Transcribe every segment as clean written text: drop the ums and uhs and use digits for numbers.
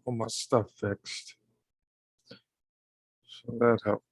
all my stuff fixed. So that helps.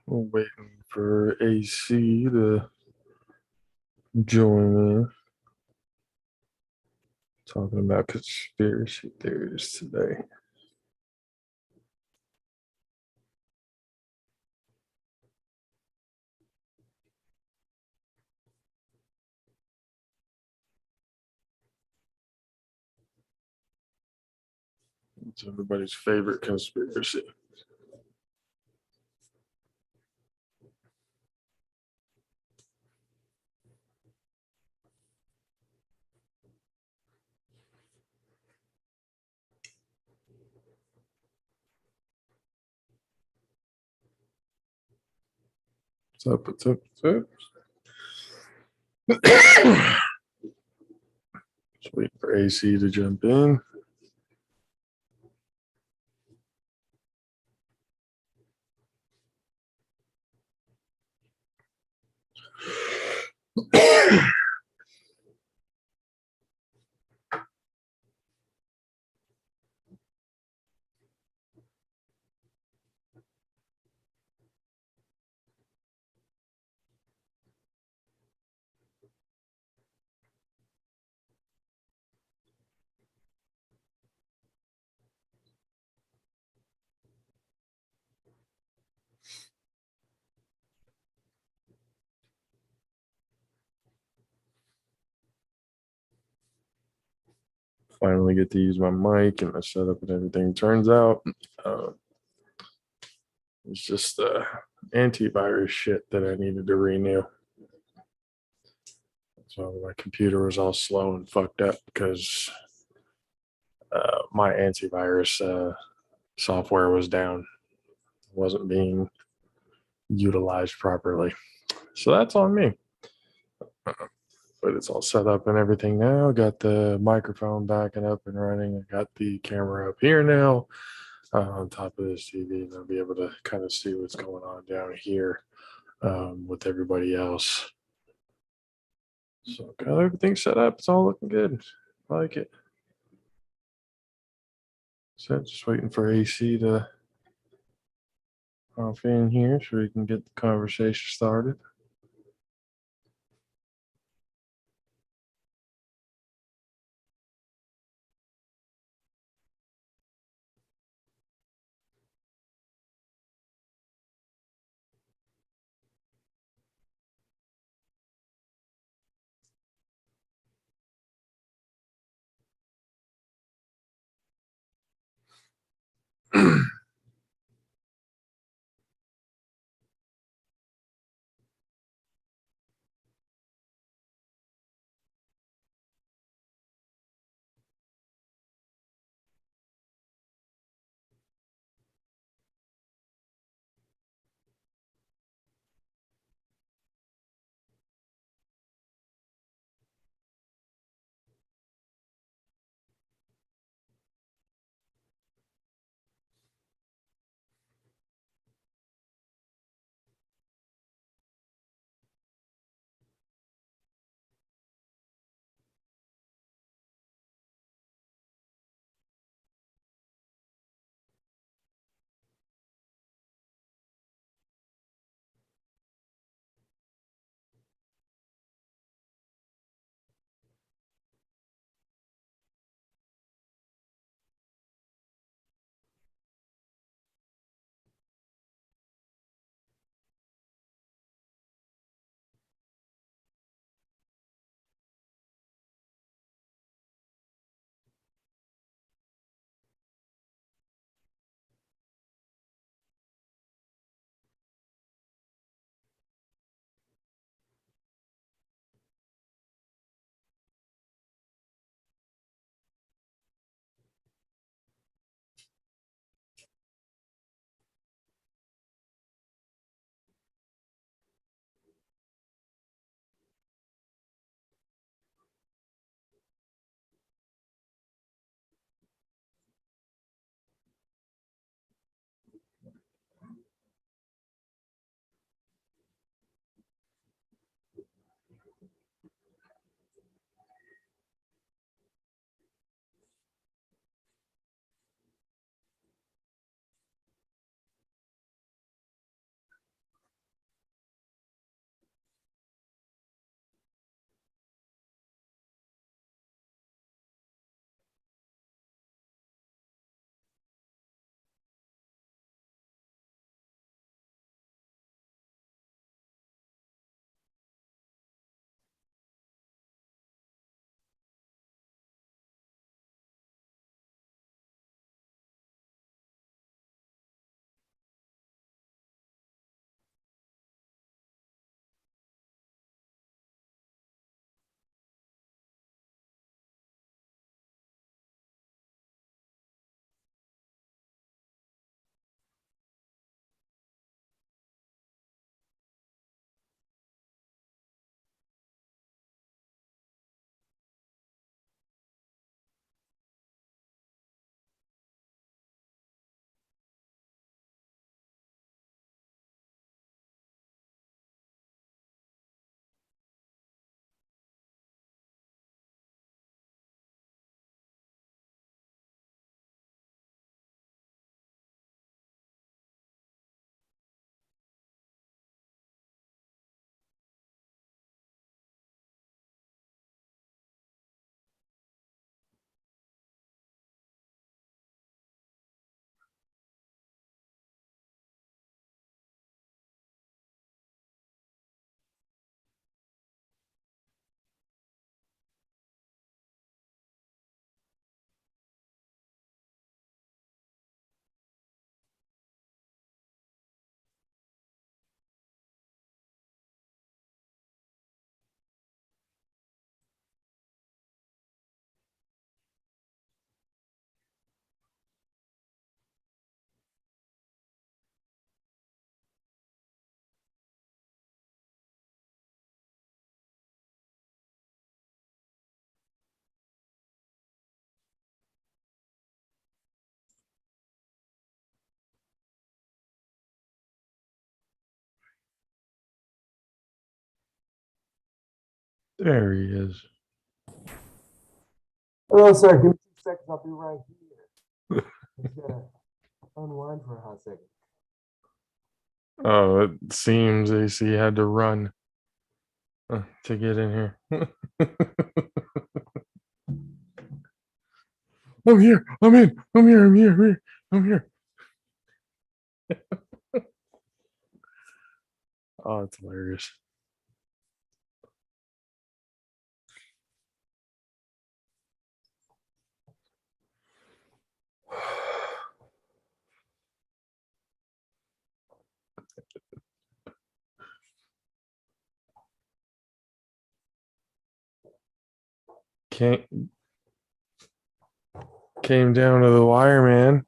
We're waiting for AC to join in. Talking about conspiracy theories today. It's everybody's favorite conspiracy. What's up? Just waiting for AC to jump in. Finally get to use my mic and my setup and everything. Turns out it's just antivirus shit that I needed to renew. So my computer was all slow and fucked up because my antivirus software was down. It wasn't being utilized properly. So that's on me. But it's all set up and everything now. Got the microphone backing up and running. I got the camera up here now on top of this TV, and I'll be able to kind of see what's going on down here with everybody else. So got everything set up. It's all looking good. I like it. So just waiting for AC to off in here so we can get the conversation started. There he is. Hello, sir. Give me 2 seconds. I'll be right here. Just gotta unwind for a hot second. Oh, it seems AC had to run to get in here. I'm here. I'm in. I'm here. I'm here. I'm here. I'm here. Oh, it's hilarious. Came came down to the wire, man.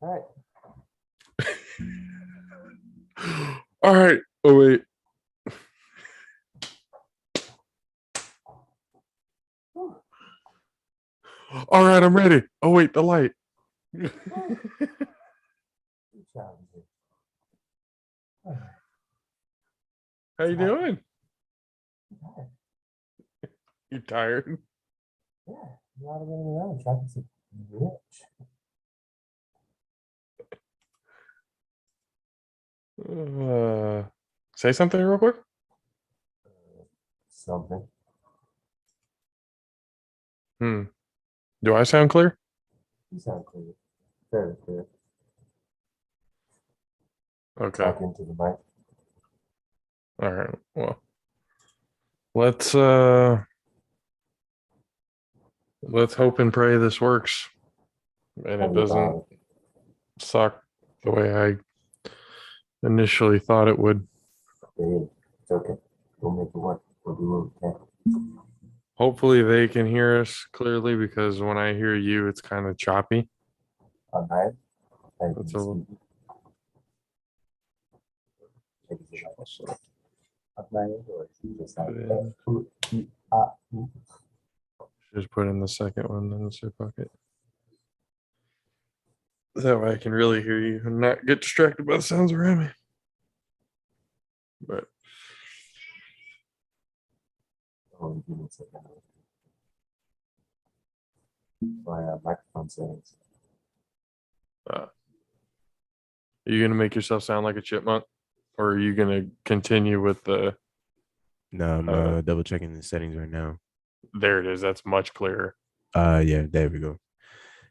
All right. All right. Oh wait. All right, I'm ready. Oh wait, the light. Good job, Jay. All right. How you doing? All right. You tired? Yeah, a lot of running around trying to rich. Say something real quick. Something. Do I sound clear? You sound clear. Very clear. Okay. Talk into the mic. All right. Well, let's hope and pray this works and it doesn't suck the way I initially thought it would. Hey, it's okay. We'll make it work. We'll do what we can. Hopefully they can hear us clearly because when I hear you, it's kind of choppy. On my end, thank It's you. a little- Thank you so much. On my end, or just like, Just put in the second one in the zip bucket. That way I can really hear you and not get distracted by the sounds around me. But oh, give me a second. My microphone settings. are you gonna make yourself sound like a chipmunk, or are you gonna continue with the? No, I'm double checking the settings right now. There it is. That's much clearer. Yeah, there we go.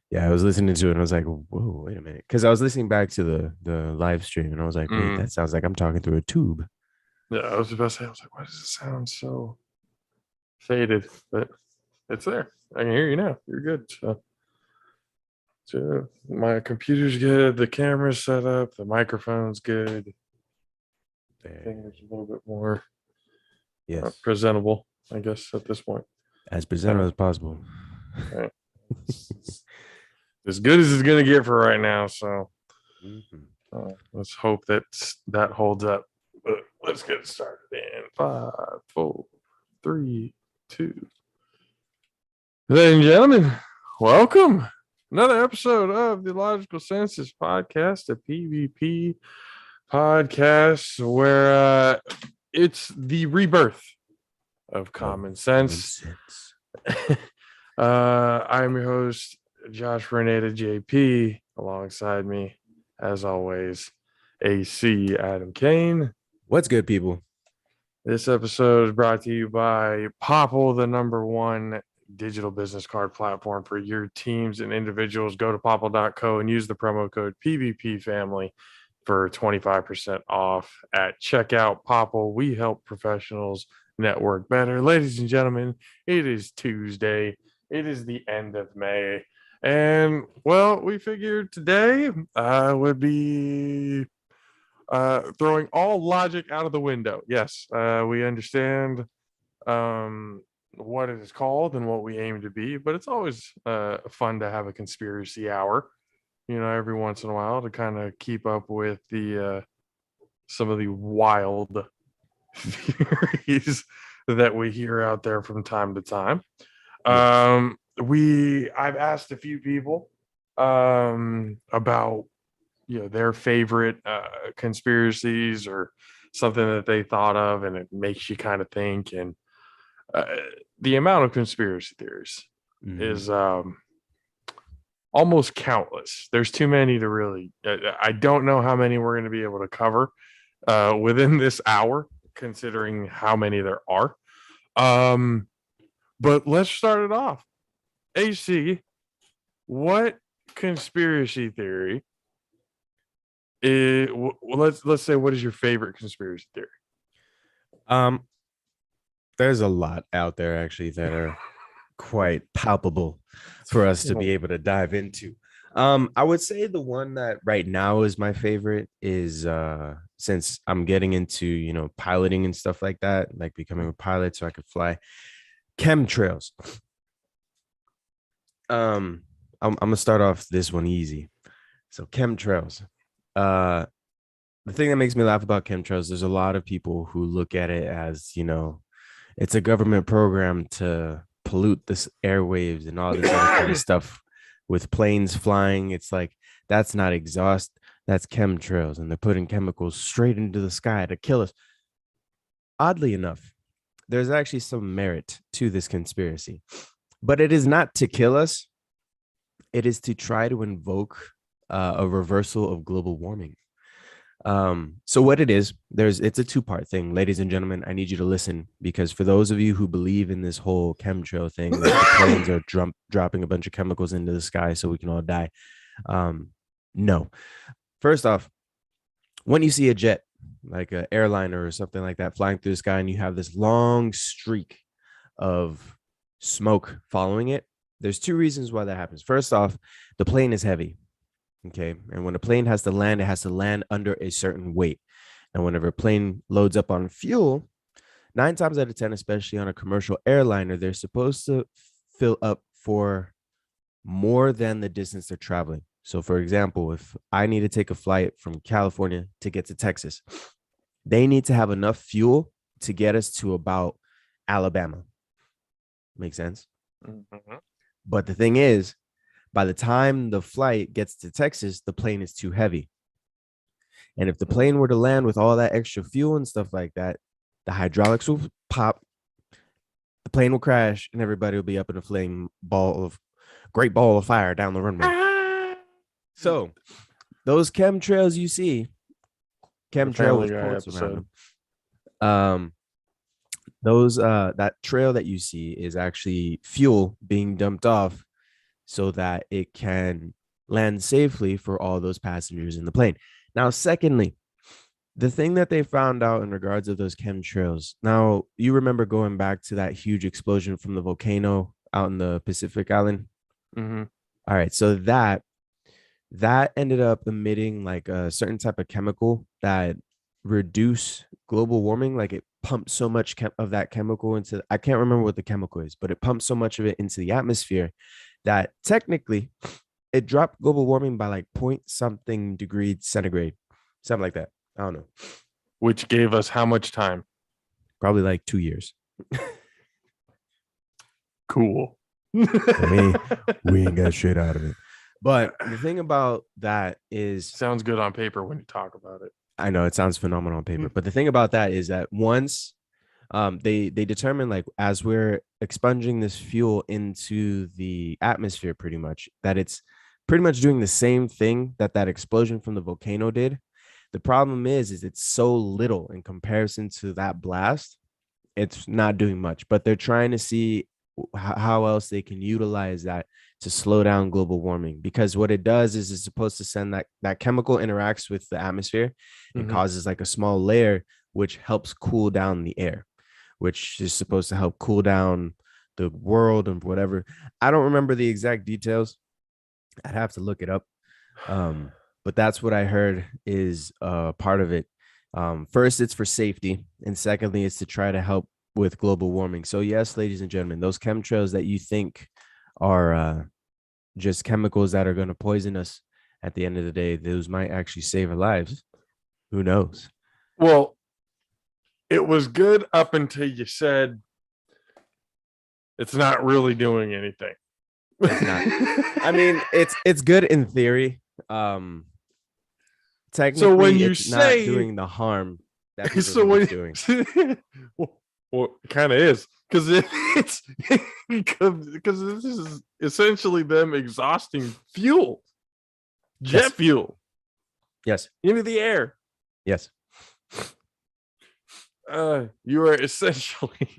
Yeah, I was listening to it and I was like, whoa, wait a minute. Because I was listening back to the live stream and I was like, wait, that sounds like I'm talking through a tube. Yeah, I was about to say, I was like, why does it sound so faded? But it's there. I can hear you now. You're good. So my computer's good. The camera's set up. The microphone's good. I think There. it's a little bit more Yes. presentable, I guess, at this point. As presentable as possible. Right. As good as it's gonna get for right now. So let's hope that holds up. But let's get started in 5, 4, 3, 2. Ladies and gentlemen, welcome. Another episode of the Logical Census podcast, a PvP podcast where it's the rebirth of common sense. I'm your host, Josh Renata JP. Alongside me, as always, AC Adam Kane. What's good, people? This episode is brought to you by Popple, the #1 digital business card platform for your teams and individuals. Go to popple.co and use the promo code PVPFamily for 25% off at checkout. Popple, we help professionals network better. Ladies and gentlemen, it is Tuesday. It is the end of May. And, well, we figured today would be throwing all logic out of the window. Yes, we understand what it is called and what we aim to be, but it's always fun to have a conspiracy hour, every once in a while to kind of keep up with the some of the wild theories that we hear out there from time to time. I've asked a few people about their favorite conspiracies or something that they thought of, and it makes you kind of think. And the amount of conspiracy theories Mhm. is almost countless. There's too many to really. I don't know how many we're going to be able to cover within this hour, considering how many there are. But let's start it off. AC, what conspiracy theory let's say, what is your favorite conspiracy theory? Um, there's a lot out there actually that are quite palpable for us to be able to dive into. I would say the one that right now is my favorite is since I'm getting into, piloting and stuff like that, like becoming a pilot so I could fly, chemtrails. I'm gonna start off this one easy. So chemtrails. Uh the thing that makes me laugh about chemtrails, there's a lot of people who look at it as, it's a government program to pollute this airwaves and all this other kind of stuff with planes flying. It's like that's not exhaust, that's chemtrails, and they're putting chemicals straight into the sky to kill us. Oddly enough, there's actually some merit to this conspiracy, but it is not to kill us. It is to try to invoke a reversal of global warming. So what it is, it's a two-part thing, ladies and gentlemen. I need you to listen, because for those of you who believe in this whole chemtrail thing, that the planes are dropping a bunch of chemicals into the sky so we can all die. No. First off, when you see a jet, like an airliner or something like that, flying through the sky, and you have this long streak of smoke following it, there's two reasons why that happens. First off, the plane is heavy. Okay. And when a plane has to land, it has to land under a certain weight. And whenever a plane loads up on fuel, 9 times out of 10, especially on a commercial airliner, they're supposed to fill up for more than the distance they're traveling. So, for example, if I need to take a flight from California to get to Texas, they need to have enough fuel to get us to about Alabama. Make sense? Mhm. But the thing is, by the time the flight gets to Texas, the plane is too heavy. And if the plane were to land with all that extra fuel and stuff like that, the hydraulics will pop, the plane will crash, and everybody will be up in a great ball of fire down the runway. So those chemtrails you see, chemtrail Family with Guy quotes episode. around them. Those that trail that you see is actually fuel being dumped off so that it can land safely for all those passengers in the plane. Now, secondly, the thing that they found out in regards of those chemtrails. Now, you remember going back to that huge explosion from the volcano out in the Pacific Island? Mm-hmm. All right, so that ended up emitting like a certain type of chemical that reduce global warming. Like it pumps so much of that chemical into, I can't remember what the chemical is, but it pumps so much of it into the atmosphere that technically it dropped global warming by like point something degrees centigrade, something like that. I don't know. Which gave us how much time? Probably like 2 years. Cool. We ain't got shit out of it. But the thing about that is, Sounds good on paper when you talk about it. I know it sounds phenomenal on paper, but the thing about that is that once they determine, like, as we're expunging this fuel into the atmosphere, pretty much that it's pretty much doing the same thing that explosion from the volcano did. The problem is it's so little in comparison to that blast. It's not doing much, but they're trying to see how else they can utilize that to slow down global warming, because what it does is it's supposed to send that chemical interacts with the atmosphere and causes like a small layer which helps cool down the air, which is supposed to help cool down the world and whatever. I don't remember the exact details. I'd have to look it up. But that's what I heard is part of it. First, it's for safety, and secondly, it's to try to help with global warming. So yes, ladies and gentlemen, those chemtrails that you think are just chemicals that are going to poison us, at the end of the day, those might actually save our lives. Who knows? Well, it was good up until you said it's not really doing anything. It's not. I mean, it's good in theory. Technically, So when you it's say not doing the harm that people so think when it's doing. well, it kind of is, because it's because this is essentially them exhausting fuel, jet Yes. fuel Yes. into the air. Yes. You are essentially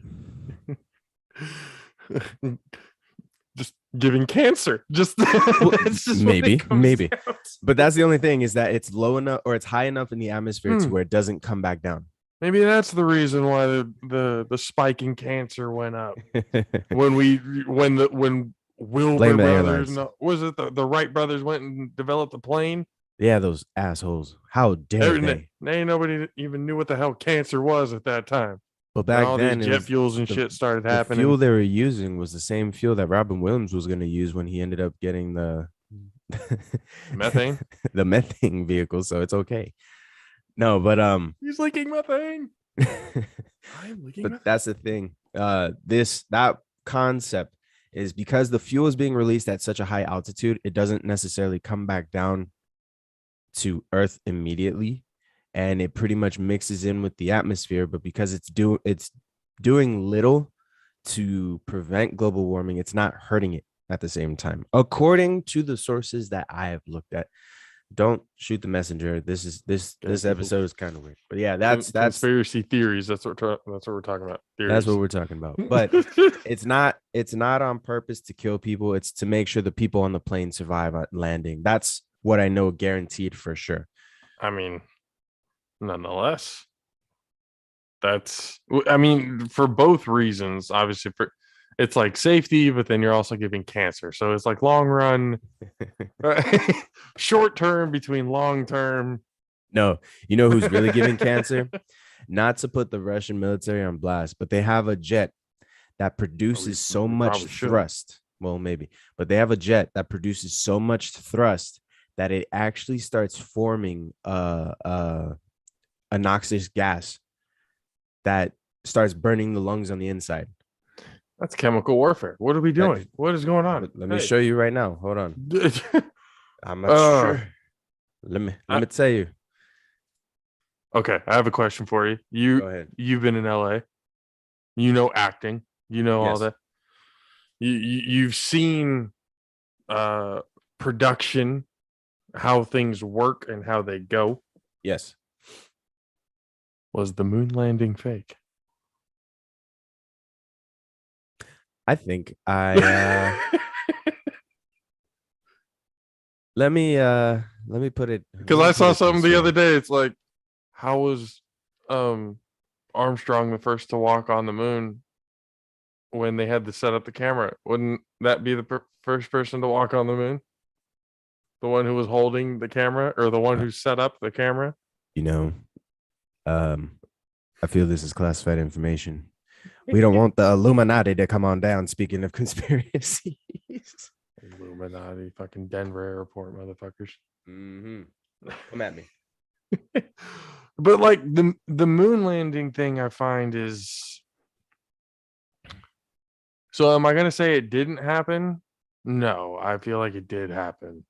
just giving cancer. Just that's just what it maybe, comes maybe. down to. But that's the only thing is that it's low enough or it's high enough in the atmosphere to Hmm. where it doesn't come back down. Maybe that's the reason why the spike in cancer went up when Wilbur Blame the brothers, airlines. no, was it the Wright brothers went and developed the plane? Yeah, those assholes. How dare they? Nobody even knew what the hell cancer was at that time. But And back all then, these it jet was fuels and the- shit started the happening. fuel they were using was the same fuel that Robin Williams was going to use when he ended up getting the Methane. the methane vehicle. So it's okay. No, but He's leaking methane. I'm leaking but methane. that's the thing. That concept is because the fuel is being released at such a high altitude, it doesn't necessarily come back down to Earth immediately, and it pretty much mixes in with the atmosphere. But because it's doing little to prevent global warming, it's not hurting it at the same time, according to the sources that I have looked at. Don't shoot the messenger. This people- episode is kind of weird, but yeah, that's conspiracy theories. That's what we're talking about. that's what Theories. we're talking about. But it's not on purpose to kill people. It's to make sure the people on the plane survive at landing. That's what I know guaranteed for sure. I mean, nonetheless, I mean, for both reasons, obviously, it's like safety, but then you're also giving cancer. So it's like long run, short term between long term. No, you know who's really giving cancer? Not to put the Russian military on blast, but they have a jet that produces so we much probably shouldn't. thrust. Well, maybe, but they have a jet that produces so much thrust that it actually starts forming a noxious gas that starts burning the lungs on the inside. That's chemical warfare. What are we doing? What is going on? Let me show you right now. Hold on. you. I'm not sure. Let me tell you. Okay, I have a question for you. Go ahead. You've been in LA. You know acting. You know all Yes. that. You've seen production, how things work and how they go. Yes. Was the moon landing fake? I think I let me put it Because I saw something the other day. It's like, how was Armstrong the first to walk on the moon when they had to set up the camera? Wouldn't that be the first person to walk on the moon? The one who was holding the camera, or the one who set up the camera? You know, I feel this is classified information. We don't want the Illuminati to come on down. Speaking of conspiracies. Illuminati, fucking Denver airport, motherfuckers. Come at me. But like the moon landing thing, I find is. So am I gonna say it didn't happen? No, I feel like it did happen,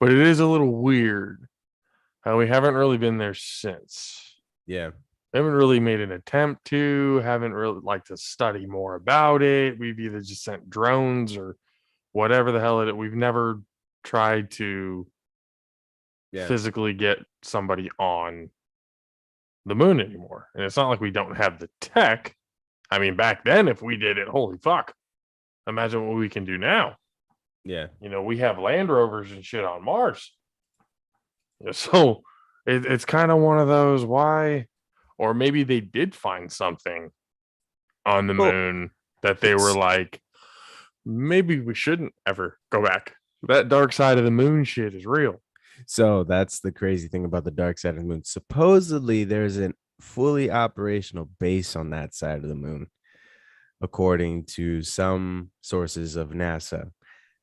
but it is a little weird how we haven't really been there since. Yeah. Haven't really made an attempt to. Haven't really liked to study more about it. We've either just sent drones or whatever the hell it is. We've never tried to physically get somebody on the moon anymore. And it's not like we don't have the tech. I mean, back then, if we did it, holy fuck. Imagine what we can do now. Yeah. You know, we have Land Rovers and shit on Mars. So it's kind of one of those, why? Or maybe they did find something on the moon that they were like, maybe we shouldn't ever go back. That dark side of the moon shit is real. So that's the crazy thing about the dark side of the moon. Supposedly there's a fully operational base on that side of the moon, according to some sources of NASA.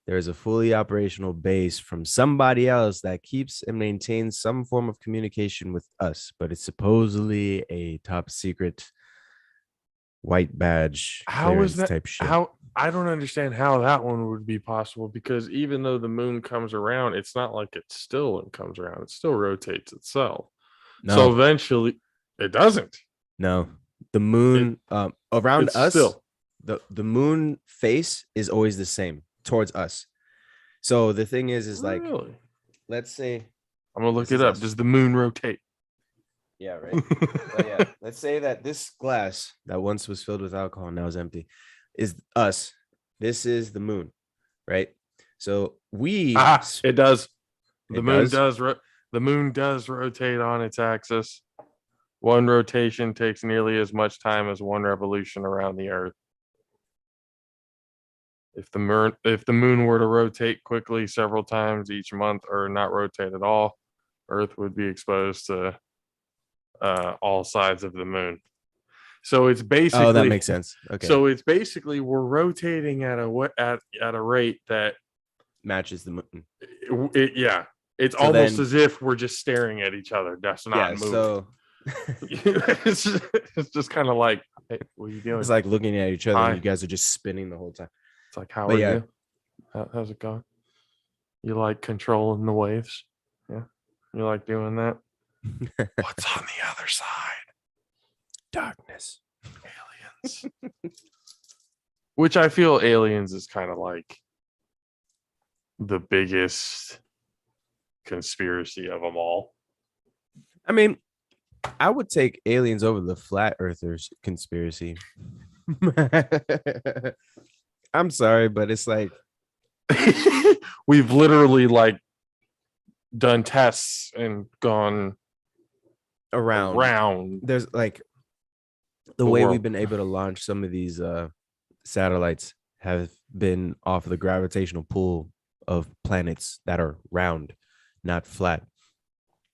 There's a fully operational base from somebody else that keeps and maintains some form of communication with us, but it's supposedly a top secret white badge How is that type shit. How I don't understand how that one would be possible, because even though the moon comes around, it's not like it's still and comes around. It still rotates itself. No. So eventually it doesn't. No, the moon around It's us. still. the moon face is always the same towards us. So the thing is like, Really? let's say I'm gonna look this it is up. us. Does the moon rotate? Yeah, right. But yeah, let's say that this glass that once was filled with alcohol now is empty is us. This is the moon, right? So It does. The it moon does. does. The moon does rotate on its axis. One rotation takes nearly as much time as one revolution around the Earth. If the moon were to rotate quickly several times each month or not rotate at all, Earth would be exposed to all sides of the moon. So it's Oh, that basically makes sense. Okay. we're rotating at a rate that Matches the moon. yeah, it's So almost then, as if we're just staring at each other. That's not yeah, moving. so It's just kind of like, hey, what are you doing? it's like looking at each other and Hi. you guys are just spinning the whole time. It's like, how But are yeah. you? How's it going? You like controlling the waves? Yeah, you like doing that? What's on the other side? Darkness. Aliens. Which I feel aliens is kind of like the biggest conspiracy of them all. I mean, I would take aliens over the flat earthers conspiracy. I'm sorry, but it's like We've literally like done tests and gone around there's like the the way world. we've been able to launch some of these satellites have been off of the gravitational pull of planets that are round, not flat.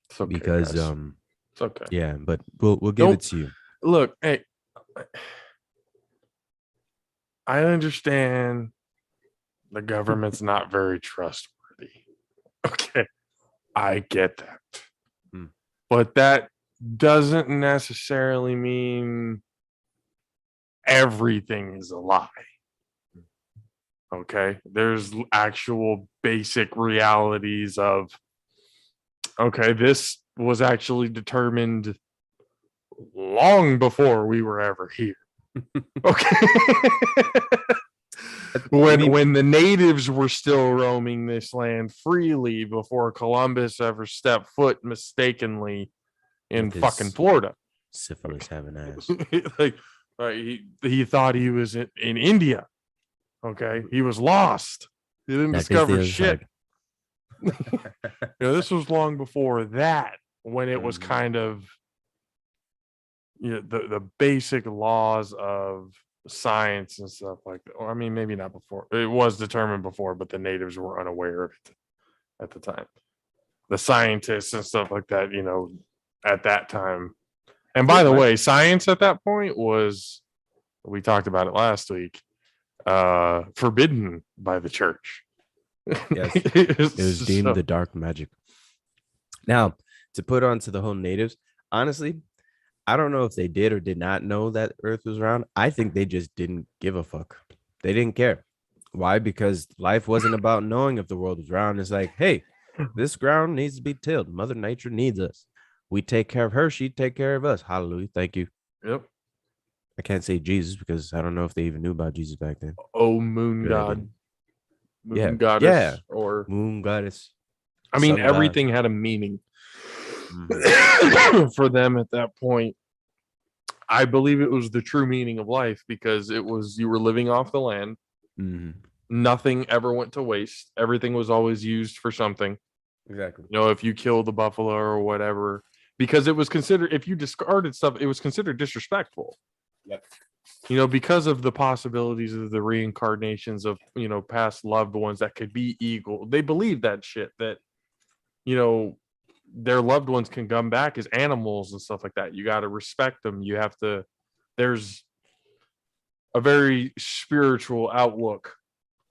It's okay, Because guys. It's okay. yeah, but we'll give it to you. Look, hey, I understand the government's not very trustworthy. Okay, I get that. Hmm. But that doesn't necessarily mean everything is a lie. Okay, there's actual basic realities of, okay, this was actually determined long before we were ever here. Okay. when the natives were still roaming this land freely before Columbus ever stepped foot mistakenly in With fucking his Florida. syphilis having ass. Like he thought he was in India. Okay, he was lost. He didn't That is discover the other shit. side. This was long before that, when it was Mhm. kind of, the basic laws of science and stuff like that. Or I mean, maybe not before. It was determined before, but the natives were unaware of it at the time. The scientists and stuff like that, at that time. And by the way, science at that point was, we talked about it last week, forbidden by the church. Yes, it was deemed the dark magic. Now, to put on to the whole natives, honestly, I don't know if they did or did not know that Earth was round. I think they just didn't give a fuck. They didn't care. Why? Because life wasn't about knowing if the world was round. It's like, hey, this ground needs to be tilled. Mother Nature needs us. We take care of her. She take care of us. Hallelujah. Thank you. Yep. I can't say Jesus because I don't know if they even knew about Jesus back then. Oh, moon Good god. idea. Moon Yeah. goddess. Yeah. Or Moon goddess. I mean, sun god. everything had a meaning Mhm. for them at that point. I believe it was the true meaning of life, because it was, you were living off the land. Mhm. Nothing ever went to waste. Everything was always used for something. Exactly. If you killed the buffalo or whatever, because it was considered, if you discarded stuff, it was considered disrespectful. Yep. Because of the possibilities of the reincarnations of, past loved ones that could be eagle. They believe that shit, that, their loved ones can come back as animals and stuff like that. You got to respect them. You have to, there's a very spiritual outlook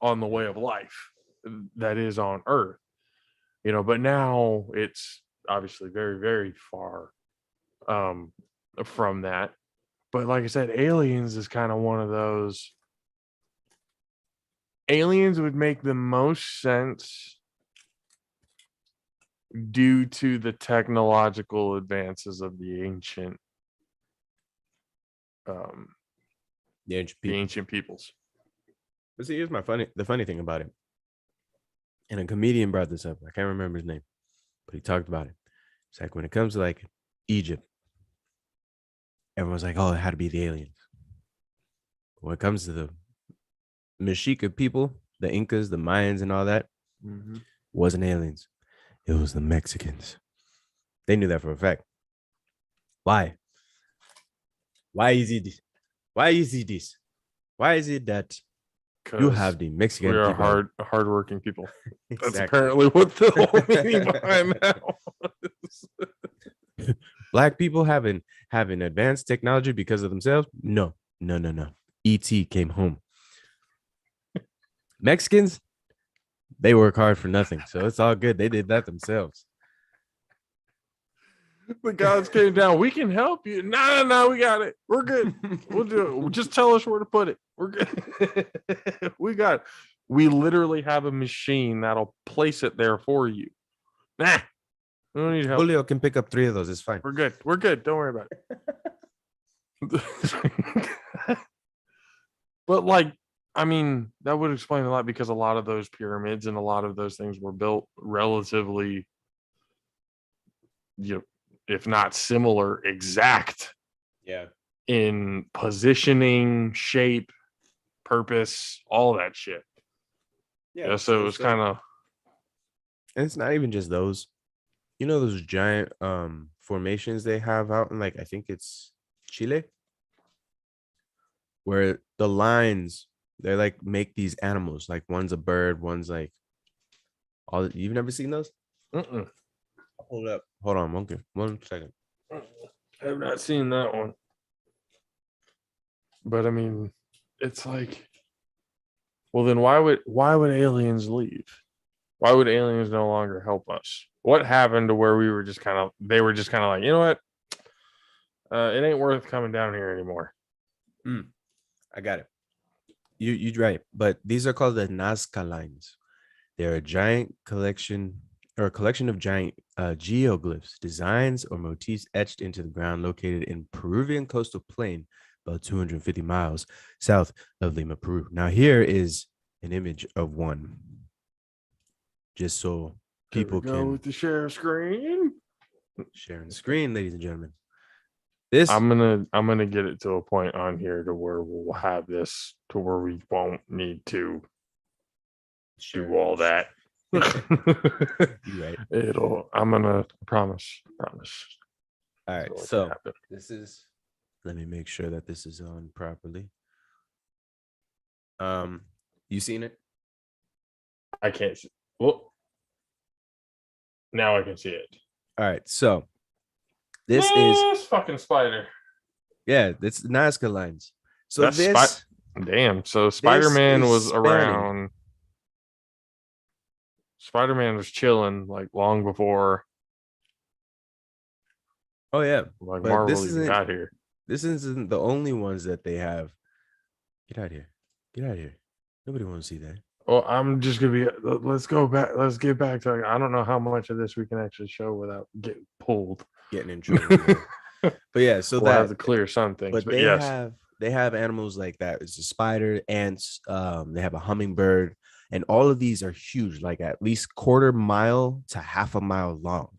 on the way of life that is on Earth, but now it's obviously very, very far from that. But like I said, aliens is kind of one of those. Aliens would make the most sense due to the technological advances of the ancient The ancient the people. ancient peoples. But see, here's the funny thing about it. And a comedian brought this up. I can't remember his name, but he talked about it. It's like when it comes to like Egypt, everyone's like, oh, it had to be the aliens. When it comes to the Mexica people, the Incas, the Mayans, and all that, wasn't aliens. It was the Mexicans. They knew that for a fact. Why? Why is it this? Why is it this? Why is it that you have the Mexican we are people? hardworking people. That's Exactly. apparently what the whole meaning behind that was. Black people having advanced technology because of themselves? No. ET came home. Mexicans, they work hard for nothing. So it's all good. They did that themselves. The gods came down. We can help you. No, we got it. We're good. We'll do it. Just tell us where to put it. We're good. We got it. We literally have a machine that'll place it there for you. Nah, we don't need help. Julio can pick up 3 of those. It's fine. We're good. We're good. Don't worry about it. But like, I mean, that would explain a lot because a lot of those pyramids and a lot of those things were built relatively, if not similar, exact Yeah. in positioning, shape, purpose, all that shit. Yeah, so it was kind of. And it's not even just those. You know those giant formations they have out in, like, I think it's Chile, where the lines, they like make these animals, like one's a bird, one's like all. You've never seen those? Hold up. Hold on. 1 second. I have not seen that one. But I mean, it's like, well, then why would aliens leave? Why would aliens no longer help us? What happened to where they were just kind of like, you know what? It ain't worth coming down here anymore. I got it. You're right. But these are called the Nazca lines. They're a giant collection of giant geoglyphs, designs, or motifs etched into the ground located in Peruvian coastal plain, about 250 miles south of Lima, Peru. Now, here is an image of one, just so people can with the share screen. Sharing the screen, ladies and gentlemen. This I'm gonna get it to a point on here to where we'll have this to where we won't need to do all that. You're right. I'm gonna promise. All right, It'll so happen. this is. Let me make sure that this is on properly. You seen it? I can't see. Well, now I can see it. All right, so this is fucking spider. Yeah, it's the Nazca lines. So That's this damn. So Spider-Man is was spanning. around. Spider-Man was chilling like long before Oh yeah, like but Marvel this even isn't got here. this isn't the only ones that they have. Get out of here. Get out of here. Nobody wants to see that. Well, I'm just gonna be. Let's go back. Let's get back to. I don't know how much of this we can actually show without getting pulled. Getting in trouble. Yeah. But yeah, so We'll have that to clear some things. but But they yes, have animals like that. It's a spider, ants, they have a hummingbird, and all of these are huge, like at least 1/4 mile to 1/2 mile long.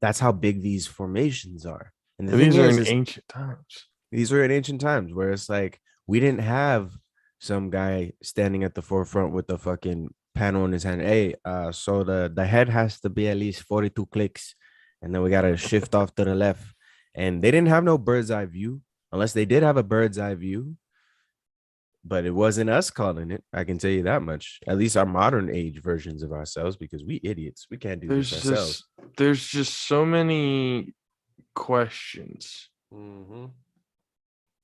That's how big these formations are. And the and thing these are is, in is ancient times. these are in ancient times where it's like we didn't have some guy standing at the forefront with the fucking panel in his hand. Hey, so the head has to be at least 42 clicks, and then we gotta shift off to the left. And they didn't have no bird's eye view, unless they did have a bird's eye view. But it wasn't us calling it. I can tell you that much. At least our modern age versions of ourselves, because we idiots. We can't do this ourselves. There's just so many questions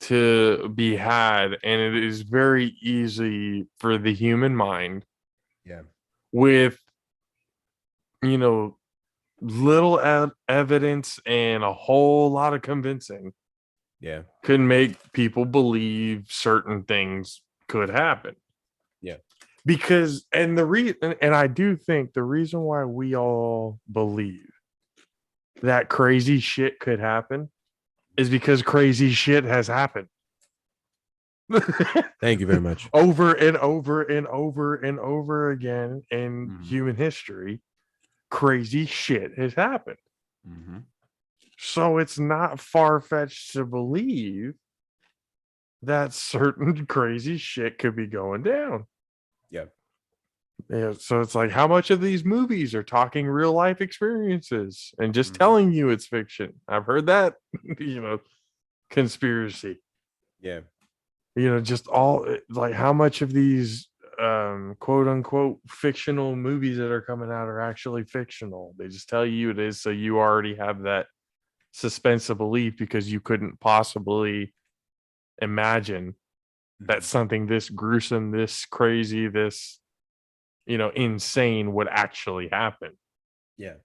to be had, and it is very easy for the human mind Yeah. with little evidence and a whole lot of convincing Yeah. could make people believe certain things could happen. Yeah. Because and I do think the reason why we all believe that crazy shit could happen is because crazy shit has happened. Thank you very much. Over and over and over and over again in Mhm. human history, crazy shit has happened. Mm-hmm. So it's not far-fetched to believe that certain crazy shit could be going down. Yeah. Yeah, so it's like, how much of these movies are talking real life experiences and just Mhm. telling you it's fiction? I've heard that, conspiracy. Yeah. Just all like how much of these quote unquote fictional movies that are coming out are actually fictional. They just tell you it is, so you already have that suspense of belief because you couldn't possibly imagine that something this gruesome, this crazy, this insane would actually happen. Yeah.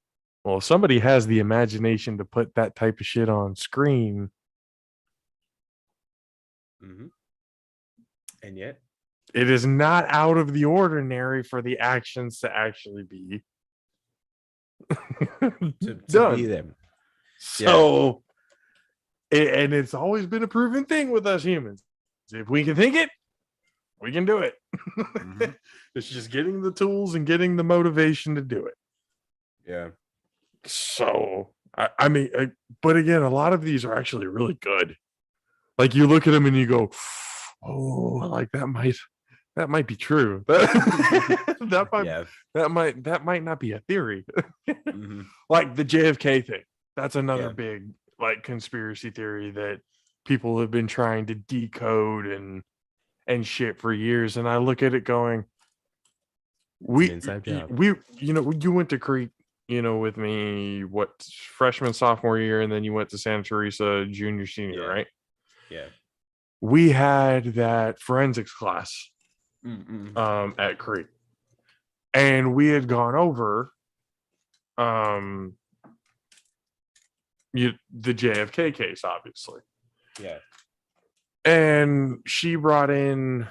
Well, if somebody has the imagination to put that type of shit on screen, Mm-hmm. And yet, it is not out of the ordinary for the actions to actually be to be done. them. So, and it's always been a proven thing with us humans. If we can think it, we can do it. Mhm. It's just getting the tools and getting the motivation to do it. Yeah. So, I mean, but again, a lot of these are actually really good. Like you look at them and you go, "Oh, like that might be true." that might Yeah. that might not be a theory. Mm-hmm. Like the JFK thing. That's another Yeah. big like conspiracy theory that people have been trying to decode and shit for years. And I look at it going, It's an inside job. you went to Crete, with me, what, freshman, sophomore year, and then you went to Santa Teresa junior, senior, Yeah. right? Yeah. We had that forensics class Mm-hmm. at Crete, and we had gone over um the JFK case, obviously. Yeah. And she brought in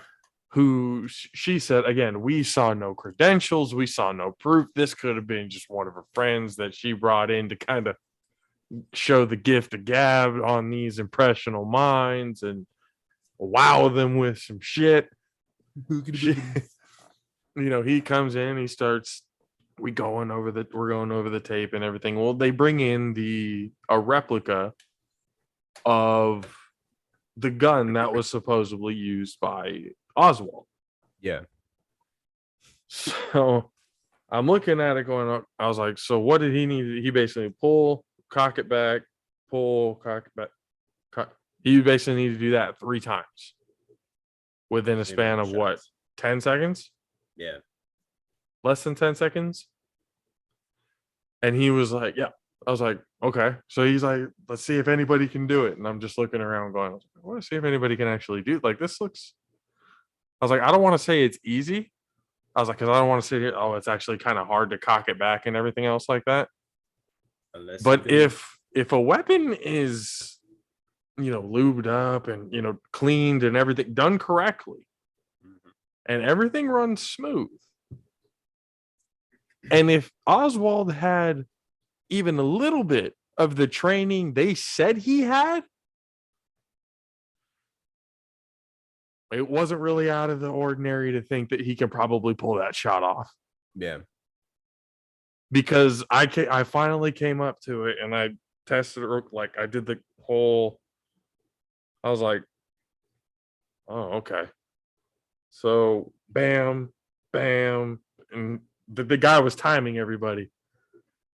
who she said, again, we saw no credentials, we saw no proof. This could have been just one of her friends that she brought in to kind of show the gift of gab on these impressionable minds and wow them with some shit. She, he comes in, he starts, we're going over the tape and everything. Well, they bring in a replica of the gun that was supposedly used by Oswald. Yeah. So I'm looking at it going, I was like, so what did he need? He basically cock it back, cock it back. He basically needed to do that 3 times within a Same amount span of what, shots. 10 seconds? Yeah. Less than 10 seconds? And he was like, yeah. I was like, okay. So he's like, let's see if anybody can do it. And I'm just looking around going, I want to see if anybody can actually do it. Like, this looks, I was like, I don't want to say it's easy. I was like, because I don't want to sit here. Oh, it's actually kind of hard to cock it back and everything else like that. Unless But if a weapon is, lubed up and, cleaned and everything done correctly Mhm. and everything runs smooth. And if Oswald had even a little bit of the training they said he had, it wasn't really out of the ordinary to think that he could probably pull that shot off. Yeah. Because I finally came up to it and I tested it, like I did the whole, I was like, oh, okay. So bam, bam, and the guy was timing everybody.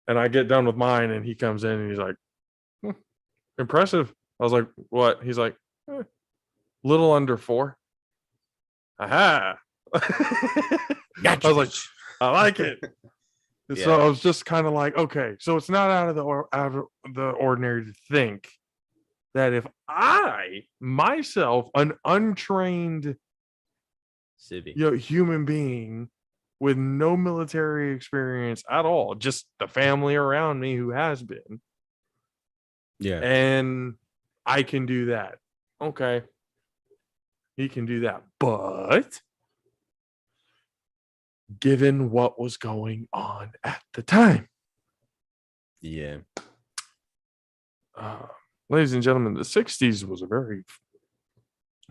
And I get done with mine and he comes in and he's like, impressive. I was like, what? He's like, little under 4. Aha. Gotcha. I was like, I like it. Yeah. So I was just kind of like, okay, so it's not out of the ordinary to think that if I myself, an untrained Civvy. human being with no military experience at all, just the family around me who has been, Yeah. and I can do that. Okay, he can do that, but given what was going on at the time, Yeah. ladies and gentlemen, the 60s was a very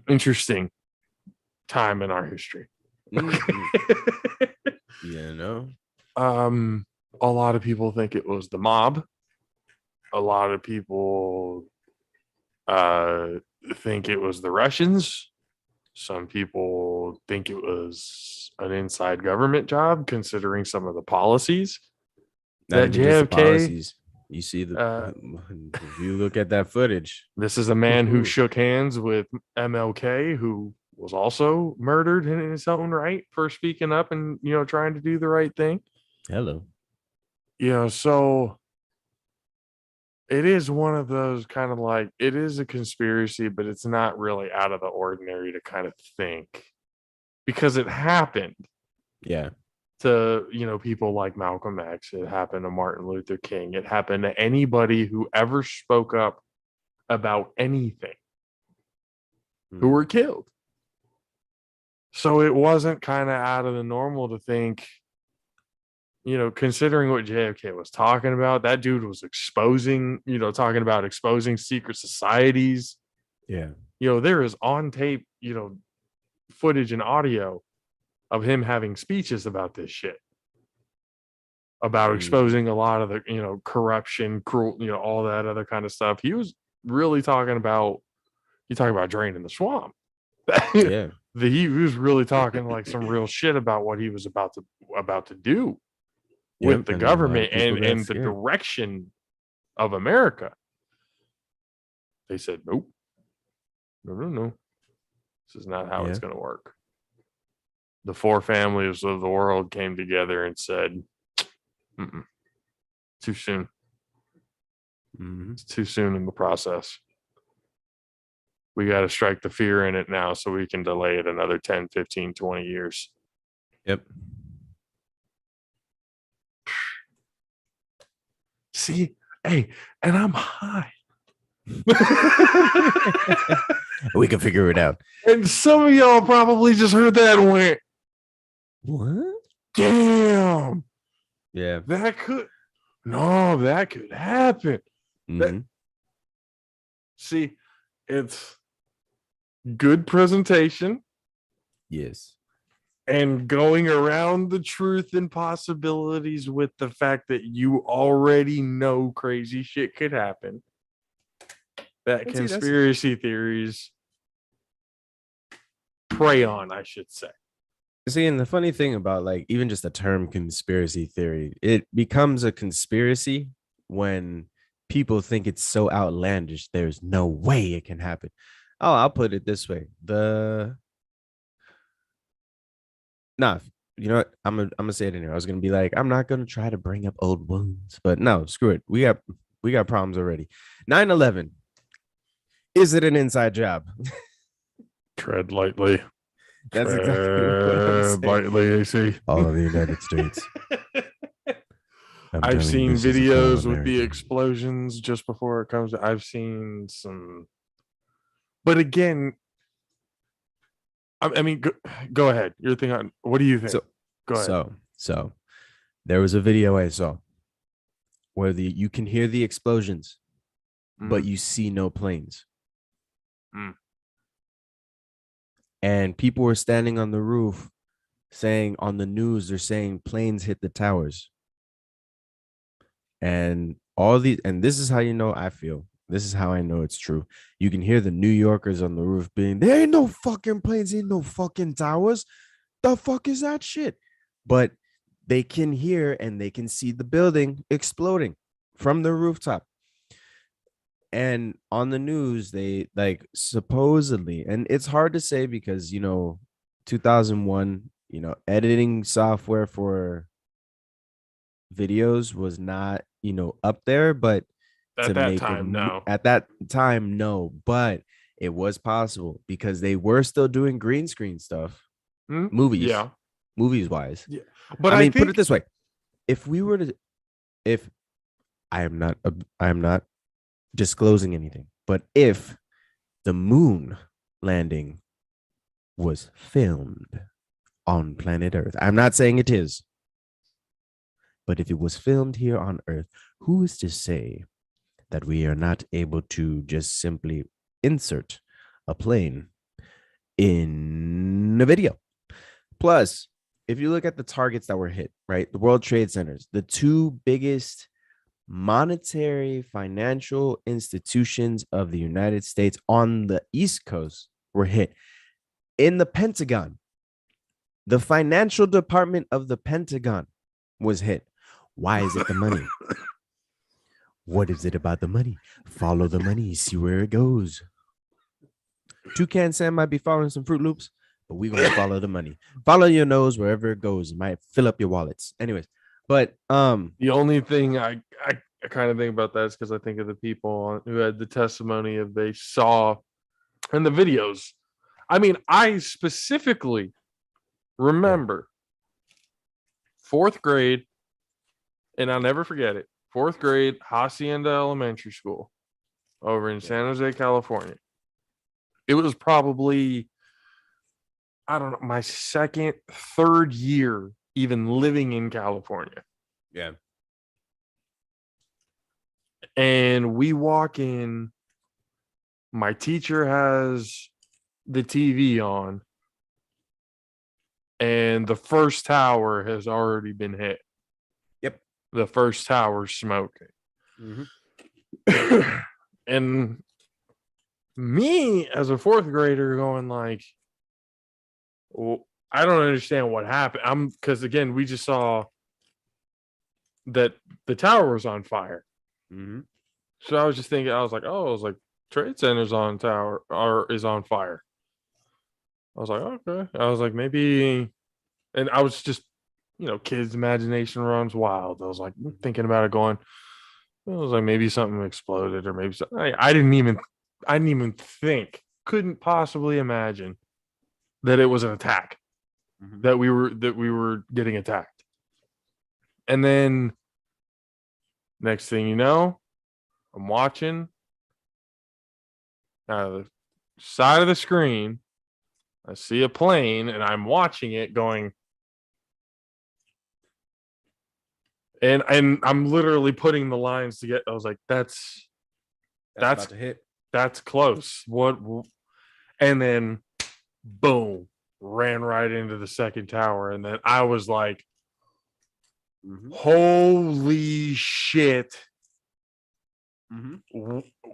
interesting time in our history. Mhm. You know, A lot of people think it was the mob. A lot of people uh, think it was the Russians. Some people think it was an inside government job, considering some of the policies not that even just the JFK. policies. You see the Uh, if you look at that footage. this is a man who Ooh. shook hands with MLK, who was also murdered in his own right for speaking up and trying to do the right thing. Hello. So it is one of those kind of like, it is a conspiracy, but it's not really out of the ordinary to kind of think, because it happened Yeah. to people like Malcolm X. It happened to Martin Luther King. It happened to anybody who ever spoke up about anything, who were killed. So it wasn't kind of out of the normal to think, considering what JFK was talking about. That dude was exposing, talking about exposing secret societies. Yeah. There is on tape, footage and audio of him having speeches about this shit, about exposing a lot of the, corruption, cruel, all that other kind of stuff. He was really talking about, you talk about draining the swamp. Yeah. He was really talking like some real shit about what he was about to do with Yep, the and a lot of government people got and the scared. direction of America. They said, nope, no. This is not how it's Yeah. going to work. The four families of the world came together and said, too soon. Mhm. It's too soon in the process. We got to strike the fear in it now so we can delay it another 10, 15, 20 years. Yep. See, hey, and I'm high. We can figure it out. And some of y'all probably just heard that and went, What? damn, Yeah. that could happen. Mhm. See, it's good presentation Yes. and going around the truth and possibilities with the fact that you already know crazy shit could happen. That And see, that's- conspiracy theories prey on, I should say. See, and the funny thing about like even just the term conspiracy theory, it becomes a conspiracy when people think it's so outlandish. There's no way it can happen. Oh, I'll put it this way: you know what? I'm gonna say it in here. I was gonna be like, I'm not gonna try to bring up old wounds, but no, screw it. We got problems already. 9/11. Is it an inside job? Tread lightly. That's exactly what I'm saying. Lightly, AC. All of the United States. I've seen videos with the explosions just before it comes. I've seen some, but again, I mean, go ahead. You're thinking, what do you think? Go ahead. So there was a video I saw where you can hear the explosions, but you see no planes. And people were standing on the roof saying on the news, they're saying planes hit the towers. And this is how you know I feel. This is how I know it's true. You can hear the New Yorkers on the roof being, there ain't no fucking planes, ain't no fucking towers. The fuck is that shit? But they can hear and they can see the building exploding from the rooftop. And on the news, they like supposedly, and it's hard to say because, 2001, editing software for videos was not, up there, but At that time, no. At that time, no, but it was possible because they were still doing green screen stuff, movies, Yeah, movies wise. Yeah, but I mean, think, put it this way: if I am not disclosing anything, but if the moon landing was filmed on planet Earth, I'm not saying it is, but if it was filmed here on Earth, who is to say that we are not able to just simply insert a plane in in the video. Plus, if you look at the targets that were hit, right, the World Trade Centers, the two biggest monetary financial institutions of the United States on the East Coast were hit. In the Pentagon, the financial department of the Pentagon was hit. Why is it the money? What is it about the money? Follow the money, see where it goes. Toucan Sam might be following some Fruit Loops, but we're gonna follow the money. Follow your nose wherever it goes. It might fill up your wallets. Anyways, but The only thing I kind of think about that is because I think of the people who had the testimony of they saw in the videos. I mean, I specifically remember 4th grade, and I'll never forget it. 4th grade, Hacienda Elementary School over in San Jose, California. It was probably, I don't know, my second, third year even living in California. yeah, And we walk in, my teacher has the TV on, and the first tower has already been hit. Yep. The first tower's smoking. And me as a 4th grader going like, well, I don't understand what happened. Because again, we just saw that the tower was on fire. So I was just thinking, I was like, Trade Center's on tower or is on fire. I was like, okay. I was like, maybe, and I was just, kids' imagination runs wild. I was like thinking about it, going, I was like, maybe something exploded, or maybe something. I didn't even think, couldn't possibly imagine that it was an attack, that we were getting attacked. And then next thing you know, I'm watching out of the side of the screen. I see a plane and I'm watching it going. And I'm literally putting the lines together. I was like, that's about to hit. That's close. What? And then boom, ran right into the second tower. And then I was like, holy shit.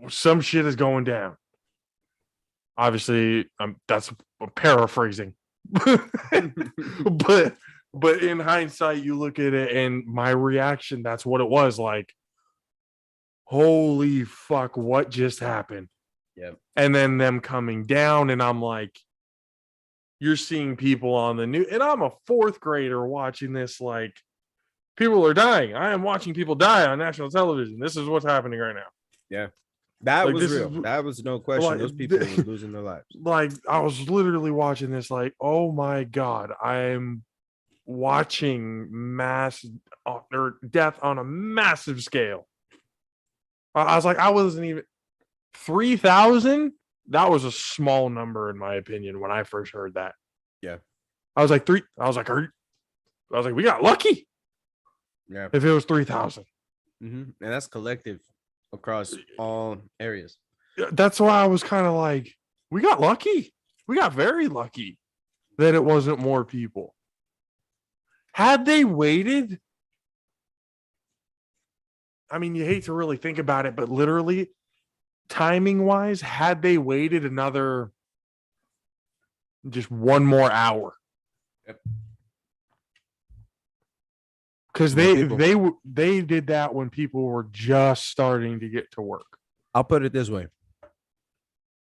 Some shit is going down. Obviously, that's paraphrasing. But in hindsight, you look at it and my reaction, that's what it was like. Holy fuck, what just happened? Yeah. And then them coming down, and I'm like, you're seeing people on the news, and I'm a 4th grader watching this, like, people are dying. I am watching people die on national television. This is what's happening right now. Yeah. That Like, was this real. is- That was no question. like, Those people were losing their lives. Like, I was literally watching this, like, oh my God, I'm watching mass or death on a massive scale. I was like, I wasn't even 3,000. That was a small number in my opinion when I first heard that. Yeah. I was like, we got lucky. Yeah. If it was 3,000. And that's collective across all areas. That's why I was kind of like, we got lucky. We got very lucky that it wasn't more people. Had they waited, I mean, you hate to really think about it, but literally, timing wise, had they waited another just one more hour. Yep. Because More they did that when people were just starting to get to work. I'll put it this way.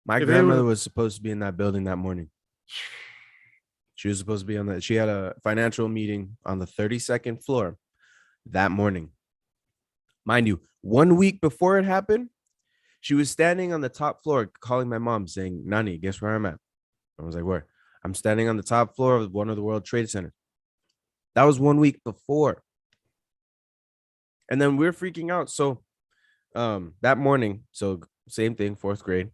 My If they grandmother would've- was supposed to be in that building that morning. She was supposed to be on that. She had a financial meeting on the 32nd floor that morning. Mind you, 1 week before it happened, she was standing on the top floor calling my mom saying, Nani, guess where I'm at? I was like, where? I'm standing on the top floor of one of the World Trade Centers. That was 1 week before. And then we're freaking out. So that morning, so same thing, 4th grade,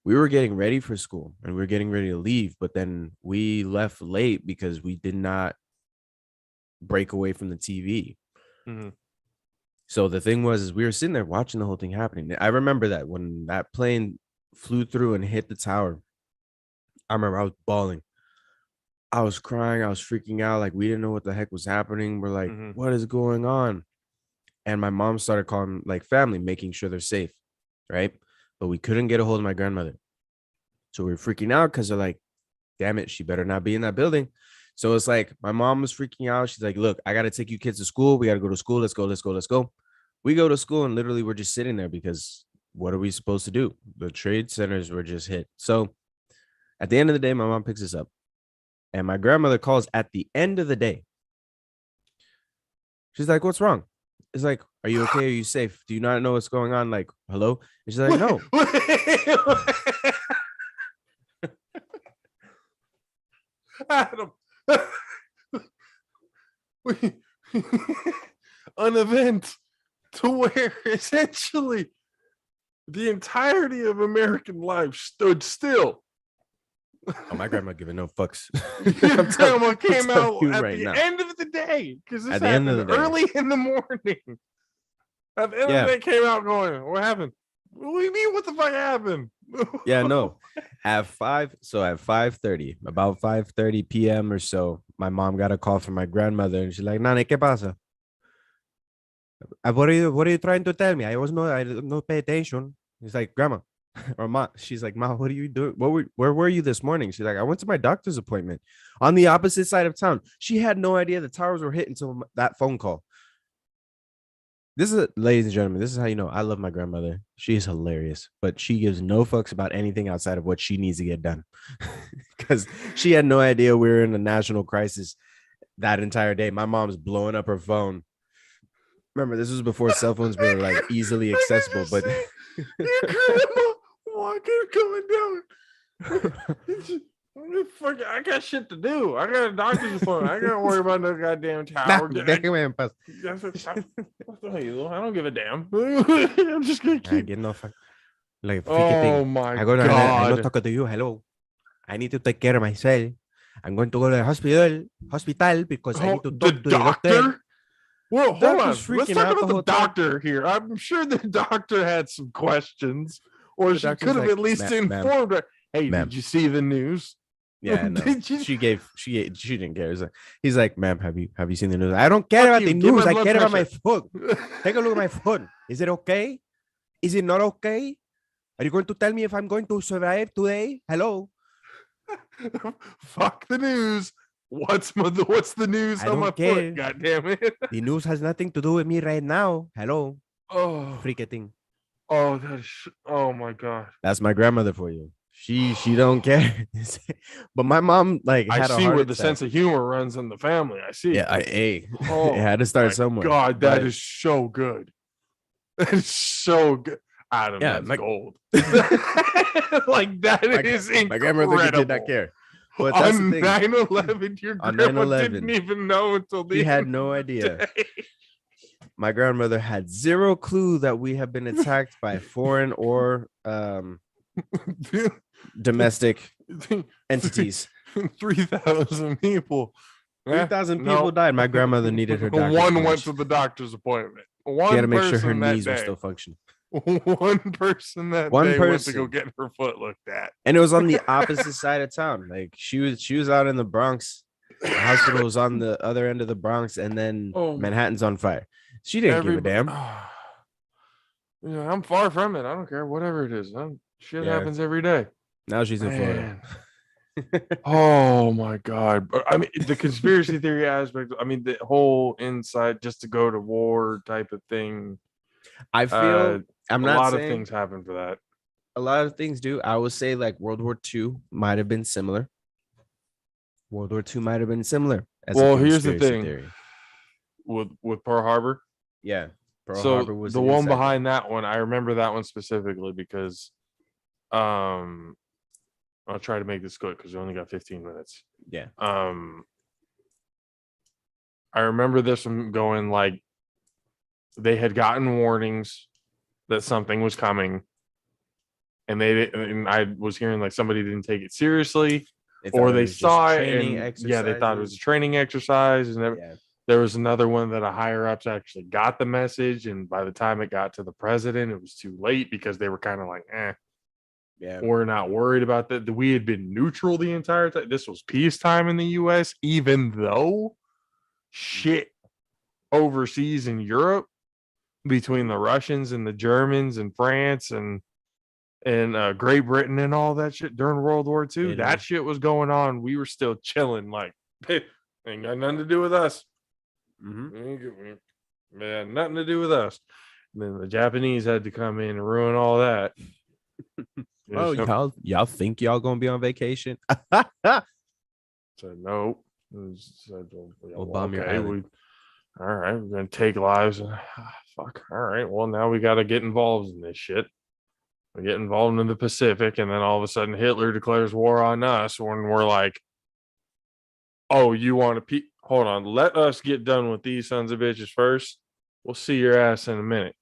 we were getting ready for school and we were getting ready to leave, but then we left late because we did not break away from the TV. So the thing was, is we were sitting there watching the whole thing happening. I remember that when that plane flew through and hit the tower, I remember I was bawling. I was crying. I was freaking out. Like, we didn't know what the heck was happening. We're like, Mhm. what is going on? And my mom started calling like family, making sure they're safe. Right. But we couldn't get a hold of my grandmother. So we were freaking out because they're like, damn it, she better not be in that building. So it's like my mom was freaking out. She's like, look, I got to take you kids to school. We got to go to school. Let's go. Let's go. Let's go. We go to school and literally we're just sitting there because what are we supposed to do? The trade centers were just hit. So at the end of the day, my mom picks us up and my grandmother calls at the end of the day. She's like, what's wrong? It's like, are you okay? Are you safe? Do you not know what's going on? Like, hello? And she's like, no. Adam. An event to where essentially the entirety of American life stood still. Oh, my grandma giving no fucks. Your grandma came out you at right the now. end of the day because this At the end of happened the day. early in the morning. At the end Yeah. of the day, came out going, "What happened? What do you mean? What the fuck happened?" Yeah, no. At 5:30, about 5:30 p.m. or so, my mom got a call from my grandmother, and she's like, "Nani, ¿qué pasa? What are you trying to tell me? I did not pay attention." He's like, "Grandma," or Ma. She's like, "Ma, what are you doing? Where were you this morning?" She's like, "I went to my doctor's appointment on the opposite side of town." She had no idea the towers were hit until that phone call. This is, ladies and gentlemen, this is how you know I love my grandmother. She is hilarious, but she gives no fucks about anything outside of what she needs to get done. Because she had no idea we were in a national crisis that entire day. My mom's blowing up her phone. Remember, this was before cell phones were like easily accessible, but your grandma walking coming down. Fuck, I got shit to do. I got a doctor's appointment. I gotta worry about no goddamn tower. déjame en paz. I don't give a damn. I'm just gonna I keep. get no fuck. Like, Oh my I'm not god. talking to you. Hello. I need to take care of myself. I'm going to go to the hospital because I need to The talk to the doctor. doctor? Well, hold on. Doctor's Let's freaking talk out the about the whole time. doctor here. I'm sure the doctor had some questions, or The she doctor's could have like, at least "Ma'am, informed her. Hey, ma'am." did you see the news? Yeah, no. Did you- She didn't care. He's like, ma'am, have you seen the news? I don't care Fuck about you, the get my news. I blood care about my pressure. foot. Take a look at my foot. Is it okay? Is it not okay? Are you going to tell me if I'm going to survive today? Hello. Fuck the news. What's the news I on my don't care. foot? God damn it. The news has nothing to do with me right now. Hello. Oh, Freaking. oh, oh my god. That's my grandmother for you. She don't care. But my mom like I had a see heart where the attack. sense of humor runs in the family. I see. Yeah, Oh, it had to start my somewhere. God, that But- is so good. That is so good. Adam, Yeah, that's my- gold. Like that is incredible. My grandmother did not care. But that's On the thing. 9/11, your On grandma 9/11, didn't even know until the She had end no of the idea. day. My grandmother had zero clue that we have been attacked by foreign or domestic entities. 3,000 people. 3,000 No. people died. My grandmother needed her doctor's One went watch. to the doctor's appointment. She One had to make sure her person that knees were day. still functioning. One person that One day went to go person. get her foot looked at. And it was on the opposite side of town. Like she was out in the Bronx. The hospital was on the other end of the Bronx, and then Oh. Manhattan's on fire. She didn't give a damn. Yeah, I'm far from it. I don't care. Whatever it is. Shit Yeah. happens every day. Now she's in Florida. Man. Oh my god. I mean, the conspiracy theory aspect, I mean, the whole inside just to go to war type of thing. I feel I'm a not lot saying of things happen for that. a lot of things do. I would say like World War II might have been similar. World War II might have been similar. As a Well, here's the conspiracy thing. theory. With Pearl Harbor. Yeah. Pearl So Harbor was the an one inside job. behind that one, I remember that one specifically because I'll try to make this quick because we only got 15 minutes. Yeah. I remember this one going like they had gotten warnings that something was coming, and I was hearing like somebody didn't take it seriously, or they saw it and they thought it was a training exercise, and Yeah. there was another one that a higher ups actually got the message, and by the time it got to the president, it was too late because they were kind of like, Yeah. We're not worried about that. We had been neutral the entire time. This was peacetime in the US, even though shit overseas in Europe between the Russians and the Germans and France and Great Britain and all that shit during World War II. Italy. That shit was going on. We were still chilling, like ain't got nothing to do with us. Man, nothing to do with us. And then the Japanese had to come in and ruin all that. Oh, y'all think y'all gonna be on vacation? Said no. Said, We'll bomb your island. All right, we're gonna take lives. Fuck. All right. Well, now we got to get involved in this shit. We get involved in the Pacific, and then all of a sudden Hitler declares war on us when we're like, "Oh, you want to hold on? Let us get done with these sons of bitches first. We'll see your ass in a minute.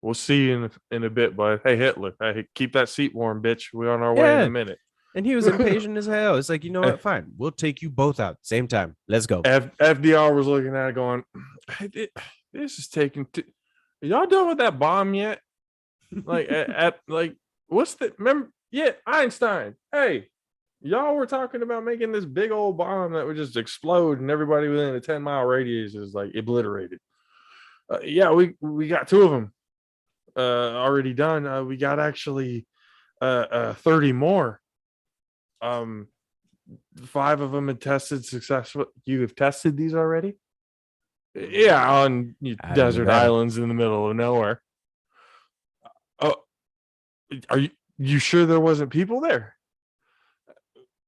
We'll see you in a bit, bud. Hey, Hitler, hey, keep that seat warm, bitch. We're on our way in Yeah. a minute." And he was impatient as hell. It's like, you know what? Fine. We'll take you both out same time. Let's go. FDR was looking at it going, hey, this is taking y'all done with that bomb yet? Like at like what's the remember? Yeah, Einstein. Hey, y'all were talking about making this big old bomb that would just explode and everybody within a 10-mile radius is like obliterated. Yeah, we got 2 of them already done. We got actually 30 more. 5 of them had tested successful. You have tested these already? Yeah, on desert islands in the middle of nowhere. Oh, are you sure there wasn't people there?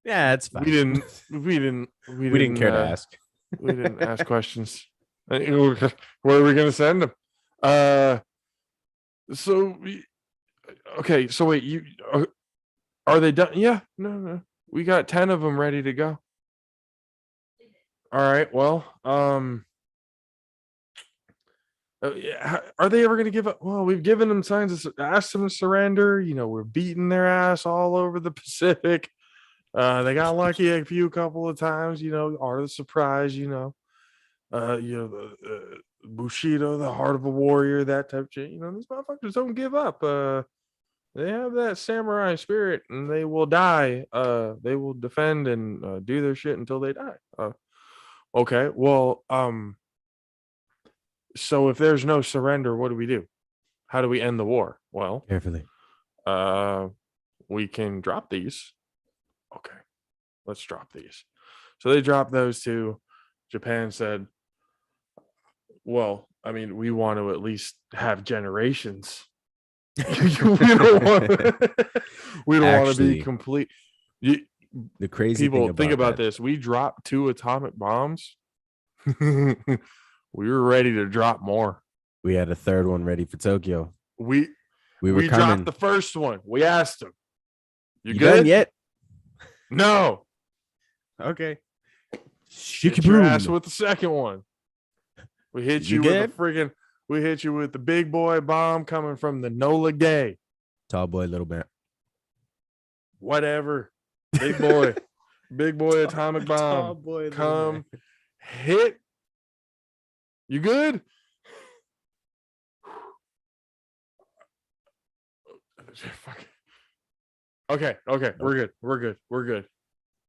Yeah, it's fine. We didn't care to ask. We didn't ask questions. Where are we going to send them? Okay. So wait, you are they done? Yeah, no. We got 10 of them ready to go. All right. Well, are they ever going to give up? Well, we've given them signs of asked them to surrender. You know, we're beating their ass all over the Pacific. They got lucky a couple of times. You know, art of the surprise. Bushido, the heart of a warrior, that type of shit. You know, these motherfuckers don't give up. They have that samurai spirit, and they will die. They will defend and do their shit until they die. Okay. Well, so if there's no surrender, what do we do? How do we end the war? Well, Carefully. We can drop these. Okay, let's drop these. So they dropped those 2. Japan said, well, I mean, we want to at least have generations. we don't want to be complete. The crazy people thing think about this. We dropped 2 atomic bombs. We were ready to drop more. We had a 3rd one ready for Tokyo. We coming. Dropped the first one. We asked them, you good done yet? No. Okay. Hit your ass with the second one. We hit you with we hit you with the big boy bomb coming from the Nola Gay. Tall boy, little man. Whatever. Big boy. Big boy atomic bomb. Boy, come hit. You good? Okay. We're good.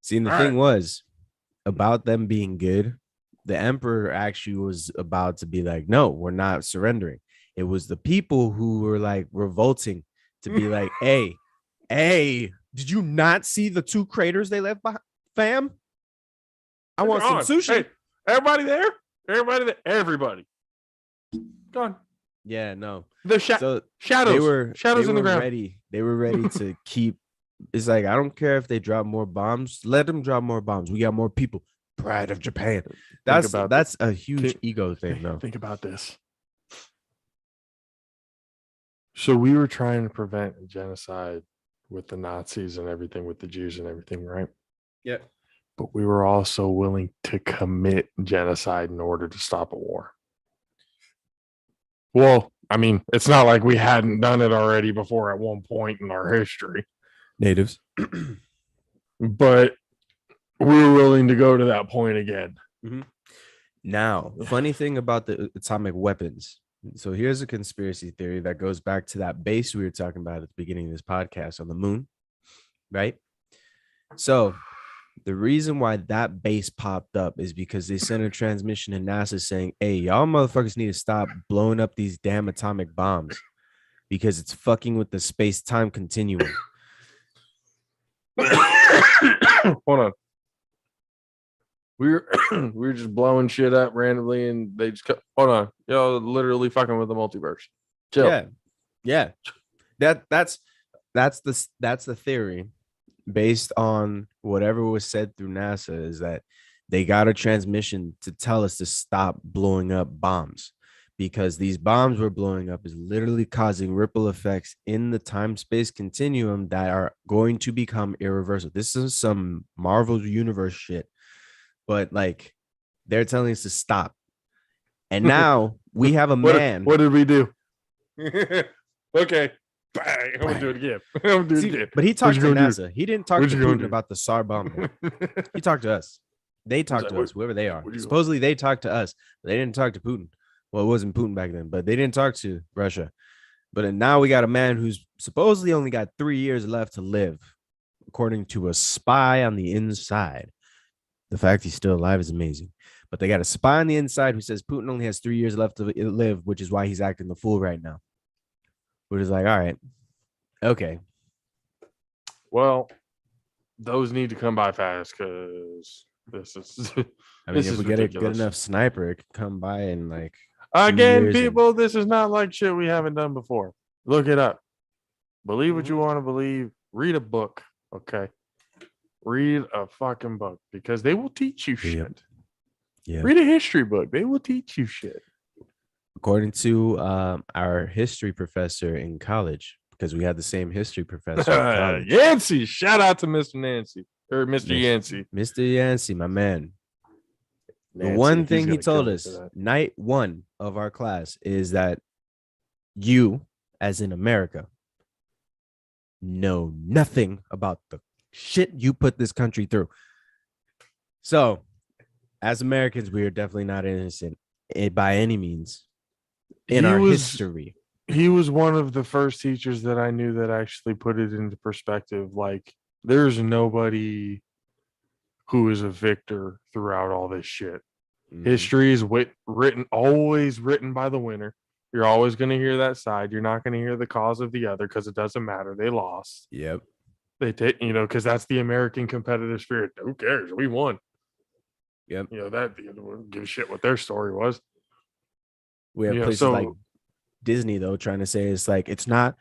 See, and the thing was about them being good, the emperor actually was about to be like, no, we're not surrendering. It was the people who were like revolting to be like, hey, did you not see the 2 craters they left behind, fam? I want some sushi. Hey, everybody there? Everybody. Gone. Yeah, no. The shadows. Shadows in the ground. They were ready to keep. It's like, I don't care if they drop more bombs. Let them drop more bombs. We got more people. Pride of Japan. That's a huge ego thing, though. Think about this. So we were trying to prevent a genocide with the Nazis and everything, with the Jews and everything, right? Yeah. But we were also willing to commit genocide in order to stop a war. Well, I mean, it's not like we hadn't done it already before at one point in our history. Natives. But we were willing to go to that point again. Mm-hmm. Now, funny thing about the atomic weapons, So here's a conspiracy theory that goes back to that base we were talking about at the beginning of this podcast on the moon, right? So the reason why that base popped up is because they sent a transmission to NASA saying, hey, y'all motherfuckers need to stop blowing up these damn atomic bombs because it's fucking with the space-time continuum. Hold on. We were just blowing shit up randomly, and they just hold on. Y'all literally fucking with the multiverse. Chill. Yeah. That's the theory based on whatever was said through NASA is that they got a transmission to tell us to stop blowing up bombs because these bombs we're blowing up is literally causing ripple effects in the time-space continuum that are going to become irreversible. This is some Marvel universe shit, but like they're telling us to stop. And now we have a man. What did we do? Okay. Bang. I'm gonna do it again. See, but he talked to NASA. He didn't talk to Putin do? about the SAR bomb. He talked to us. They talked to us, whoever they are. Supposedly they talked to us. But they didn't talk to Putin. Well, it wasn't Putin back then, but they didn't talk to Russia. But now we got a man who's supposedly only got 3 years left to live, according to a spy on the inside. The fact he's still alive is amazing. But they got a spy on the inside who says Putin only has 3 years left to live, which is why he's acting the fool right now. Which is like, all right, okay. Well, those need to come by fast because this is. I mean, if we get a good enough sniper, it can come by and like. Again, people, this is not like shit we haven't done before. Look it up. Believe what you want to believe. Read a book, okay? Read a fucking book because they will teach you shit. Yeah. Read a history book. They will teach you shit. According to our history professor in college, because we had the same history professor. Yancey, shout out to Mr. Nancy or Mr. Yancey. Mr. Yancey, my man. Nancy, the one thing he told us night one of our class is that you, as in America, know nothing about the shit you put this country through. So, as Americans, we are definitely not innocent by any means in our history. He was one of the first teachers that I knew that actually put it into perspective. Like, there's nobody who is a victor throughout all this shit. Mm-hmm. History is always written by the winner. You're always going to hear that side. You're not going to hear the cause of the other because it doesn't matter. They lost. Yep. They take, because that's the American competitive spirit. Who cares? We won. Yep. That give a shit what their story was. We have places like Disney though trying to say it's like it's not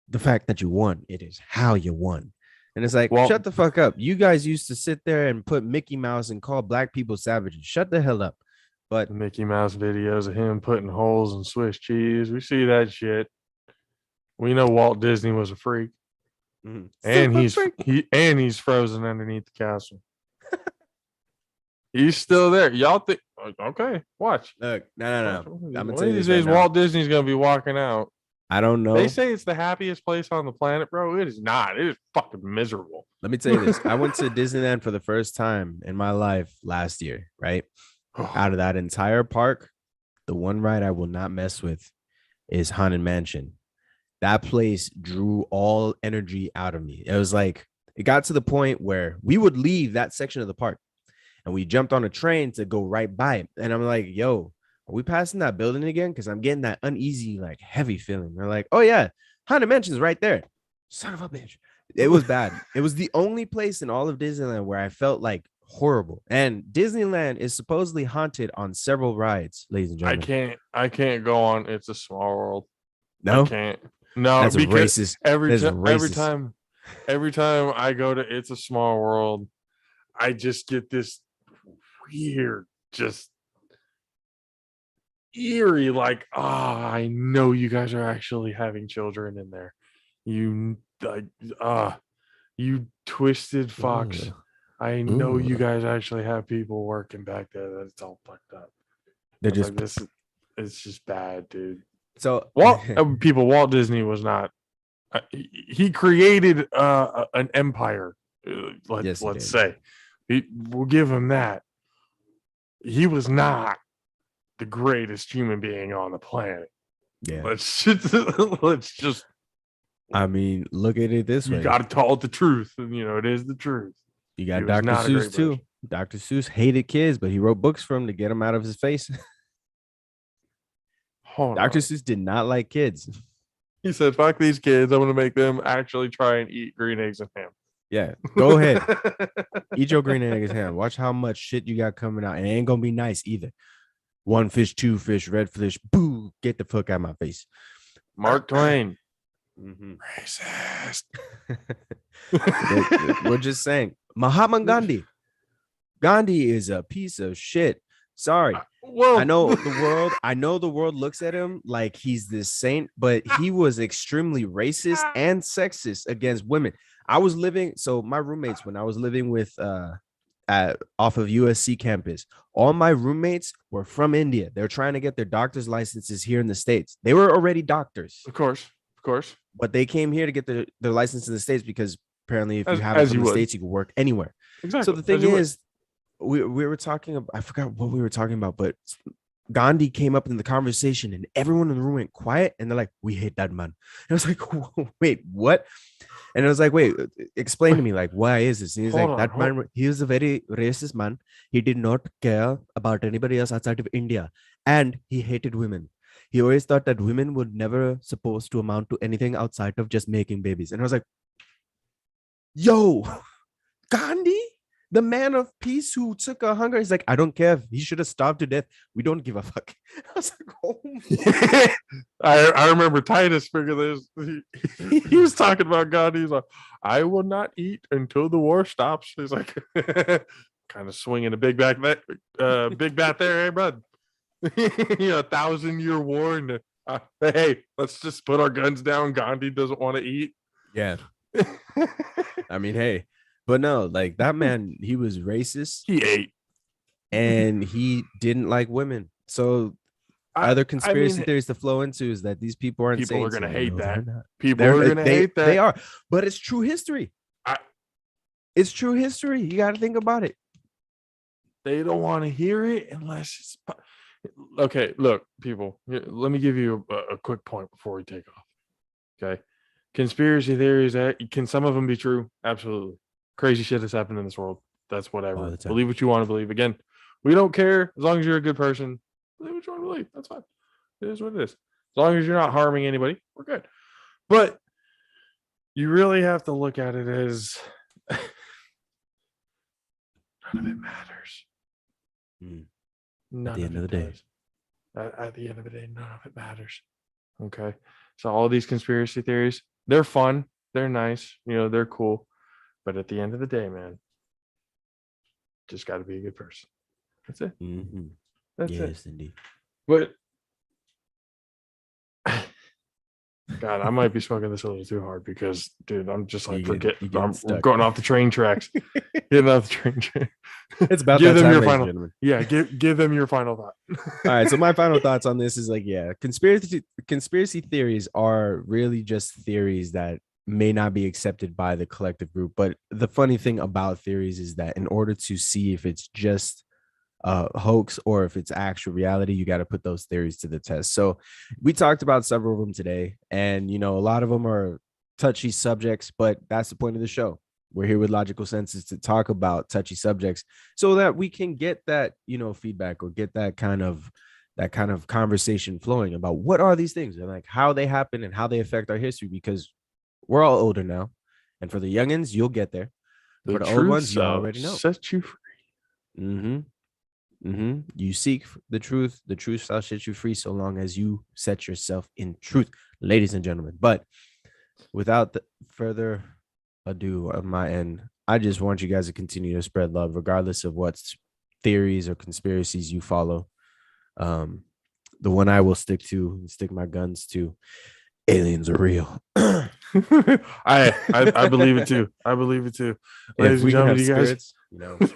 the fact that you won, it is how you won. And it's like, shut the fuck up. You guys used to sit there and put Mickey Mouse and call black people savages. Shut the hell up. But Mickey Mouse videos of him putting holes in Swiss cheese. We see that shit. We know Walt Disney was a freak. Mm-hmm. And he's frozen underneath the castle. He's still there. Y'all think okay, watch. Look, no. I'm gonna tell you these days, Walt Disney's gonna be walking out. I don't know. They say it's the happiest place on the planet, bro. It is not. It is fucking miserable. Let me tell you this. I went to Disneyland for the first time in my life last year, right? Out of that entire park, the one ride I will not mess with is Haunted Mansion. That place drew all energy out of me. It was like, it got to the point where we would leave that section of the park and we jumped on a train to go right by it. And I'm like, yo, are we passing that building again? Because I'm getting that uneasy, like heavy feeling. They're like, oh yeah, Haunted Mansion's right there. Son of a bitch. It was bad. It was the only place in all of Disneyland where I felt like horrible. And Disneyland is supposedly haunted on several rides, ladies and gentlemen. I can't go on It's a Small World. No, I can't. No, that's racist. Every time I go to It's a Small World, I just get this weird, just eerie, like, I know you guys are actually having children in there. You twisted fox. Ooh. I know you guys actually have people working back there. That's all fucked up. They're just like, this. It's just bad, dude. So Walt Disney was not. He created an empire. Let's say we'll give him that. He was not the greatest human being on the planet. Yeah. Let's just. I mean, look at it this You way. got to tell it the truth, and it is the truth. You He got was Dr. not a great Seuss too. person. Dr. Seuss hated kids, but he wrote books for them to get them out of his face. Hold Dr. on. Seuss did not like kids. He said, "Fuck these kids. I'm going to make them actually try and eat green eggs and ham." Yeah, go ahead. Eat your green eggs ham. Watch how much shit you got coming out. And it ain't gonna be nice either. One fish, two fish, red fish. Boo! Get the fuck out of my face. Mark Twain. Mhm. Racist. We're just saying. Mahatma Gandhi. Gandhi is a piece of shit. Sorry. Well, I know the world looks at him like he's this saint, but he was extremely racist and sexist against women. I was living, so my roommates, when I was living with off of USC campus, all my roommates were from India. They're trying to get their doctor's licenses here in the States. They were already doctors, Of course. but they came here to get their license in the States because apparently if you As- have it as from you the would. States, you can work anywhere. Exactly. So the thing As you would. is, we were talking about, I forgot what we were talking about, but Gandhi came up in the conversation and everyone in the room went quiet and they're like, "We hate that man." And I was like, "Wait, what?" And I was like, "Wait, explain to me, like, why is this?" And he's Hold like, on, "That man, he was a very racist man. He did not care about anybody else outside of India, and he hated women. He always thought that women would never supposed to amount to anything outside of just making babies." And I was like, "Yo, Gandhi, the man of peace who took a hunger." He's like, "I don't care if he should have starved to death. We don't give a fuck." I was like, "Oh my." I remember Titus figured this. He was talking about God. He's like, "I will not eat until the war stops." He's like, kind of swinging a big bat there, hey, bud. 1,000-year war, and hey, let's just put our guns down. Gandhi doesn't want to eat. Yeah. I mean, hey, but no, like that man, he was racist He ate. and he didn't like women. So other conspiracy theories to flow into is that these people aren't people are saints. gonna and hate no, that. they're not. People are gonna hate that. They are, but it's true history. I- It's true history. You got to think about it. They don't want to hear it unless it's okay. Look, people, let me give you a quick point before we take off. Okay, conspiracy theories, can some of them be true? Absolutely. Crazy shit has happened in this world. That's All whatever. the time. Believe what you want to believe. Again, we don't care as long as you're a good person. Believe what you want to believe. That's fine. It is what it is. As long as you're not harming anybody, we're good. But you really have to look at it as none of it matters. Mm. None the end of the day. does. At the end of the day, none of it matters. Okay. So all these conspiracy theories, they're fun. They're nice. They're cool. But at the end of the day, man, just got to be a good person. That's it. Mhm. That's it. Yes, indeed. But God, I might be smoking this a little too hard because, dude, I'm just like You get I'm stuck. going off the train tracks. Getting off the train track. It's about Give that them time, your ladies and final. gentlemen. Yeah, give them your final thought. All right, so my final thoughts on this is like, yeah, conspiracy theories are really just theories that may not be accepted by the collective group. But the funny thing about theories is that in order to see if it's just a hoax or if it's actual reality, you got to put those theories to the test. So we talked about several of them today, and a lot of them are touchy subjects, but that's the point of the show. We're here with Logical Senses to talk about touchy subjects so that we can get that, feedback or get that kind of conversation flowing about what are these things and like how they happen and how they affect our history, because we're all older now. And for the youngins, you'll get there. For the old ones, you already know. Set you free. You seek the truth shall set you free, so long as you set yourself in truth, ladies and gentlemen. But without further ado on my end, I just want you guys to continue to spread love regardless of what theories or conspiracies you follow. The one I will stick my guns to: aliens are real. I believe it too. I believe it too. Ladies and gentlemen, you guys. Spirits,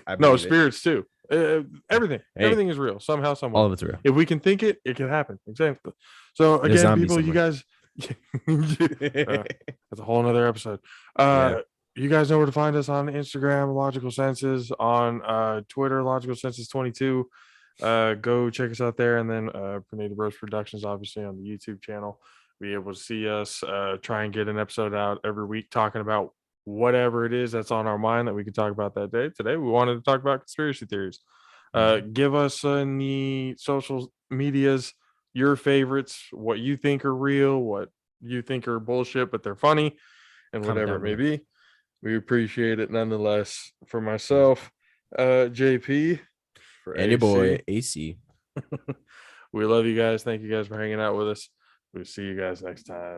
I No, believe it. spirits too. Everything. Hey. Everything is real. Somehow, some way. All of it's real. If we can think it, it can happen. Exactly. So There's again, zombies people, you guys. That's a whole nother episode. Yeah. You guys know where to find us on Instagram, Logical Senses, on Twitter, Logical Senses 22. Go check us out there, and then Grenada Bros Productions, obviously on the YouTube channel. Be able to see us. Try and get an episode out every week talking about whatever it is that's on our mind that we can talk about that day. Today, we wanted to talk about conspiracy theories. Give us in the social medias your favorites, what you think are real, what you think are bullshit, but they're funny, and Comment whatever it down may below. be. We appreciate it nonetheless. For myself, JP, for And your boy AC. AC. We love you guys. Thank you guys for hanging out with us. We'll see you guys next time.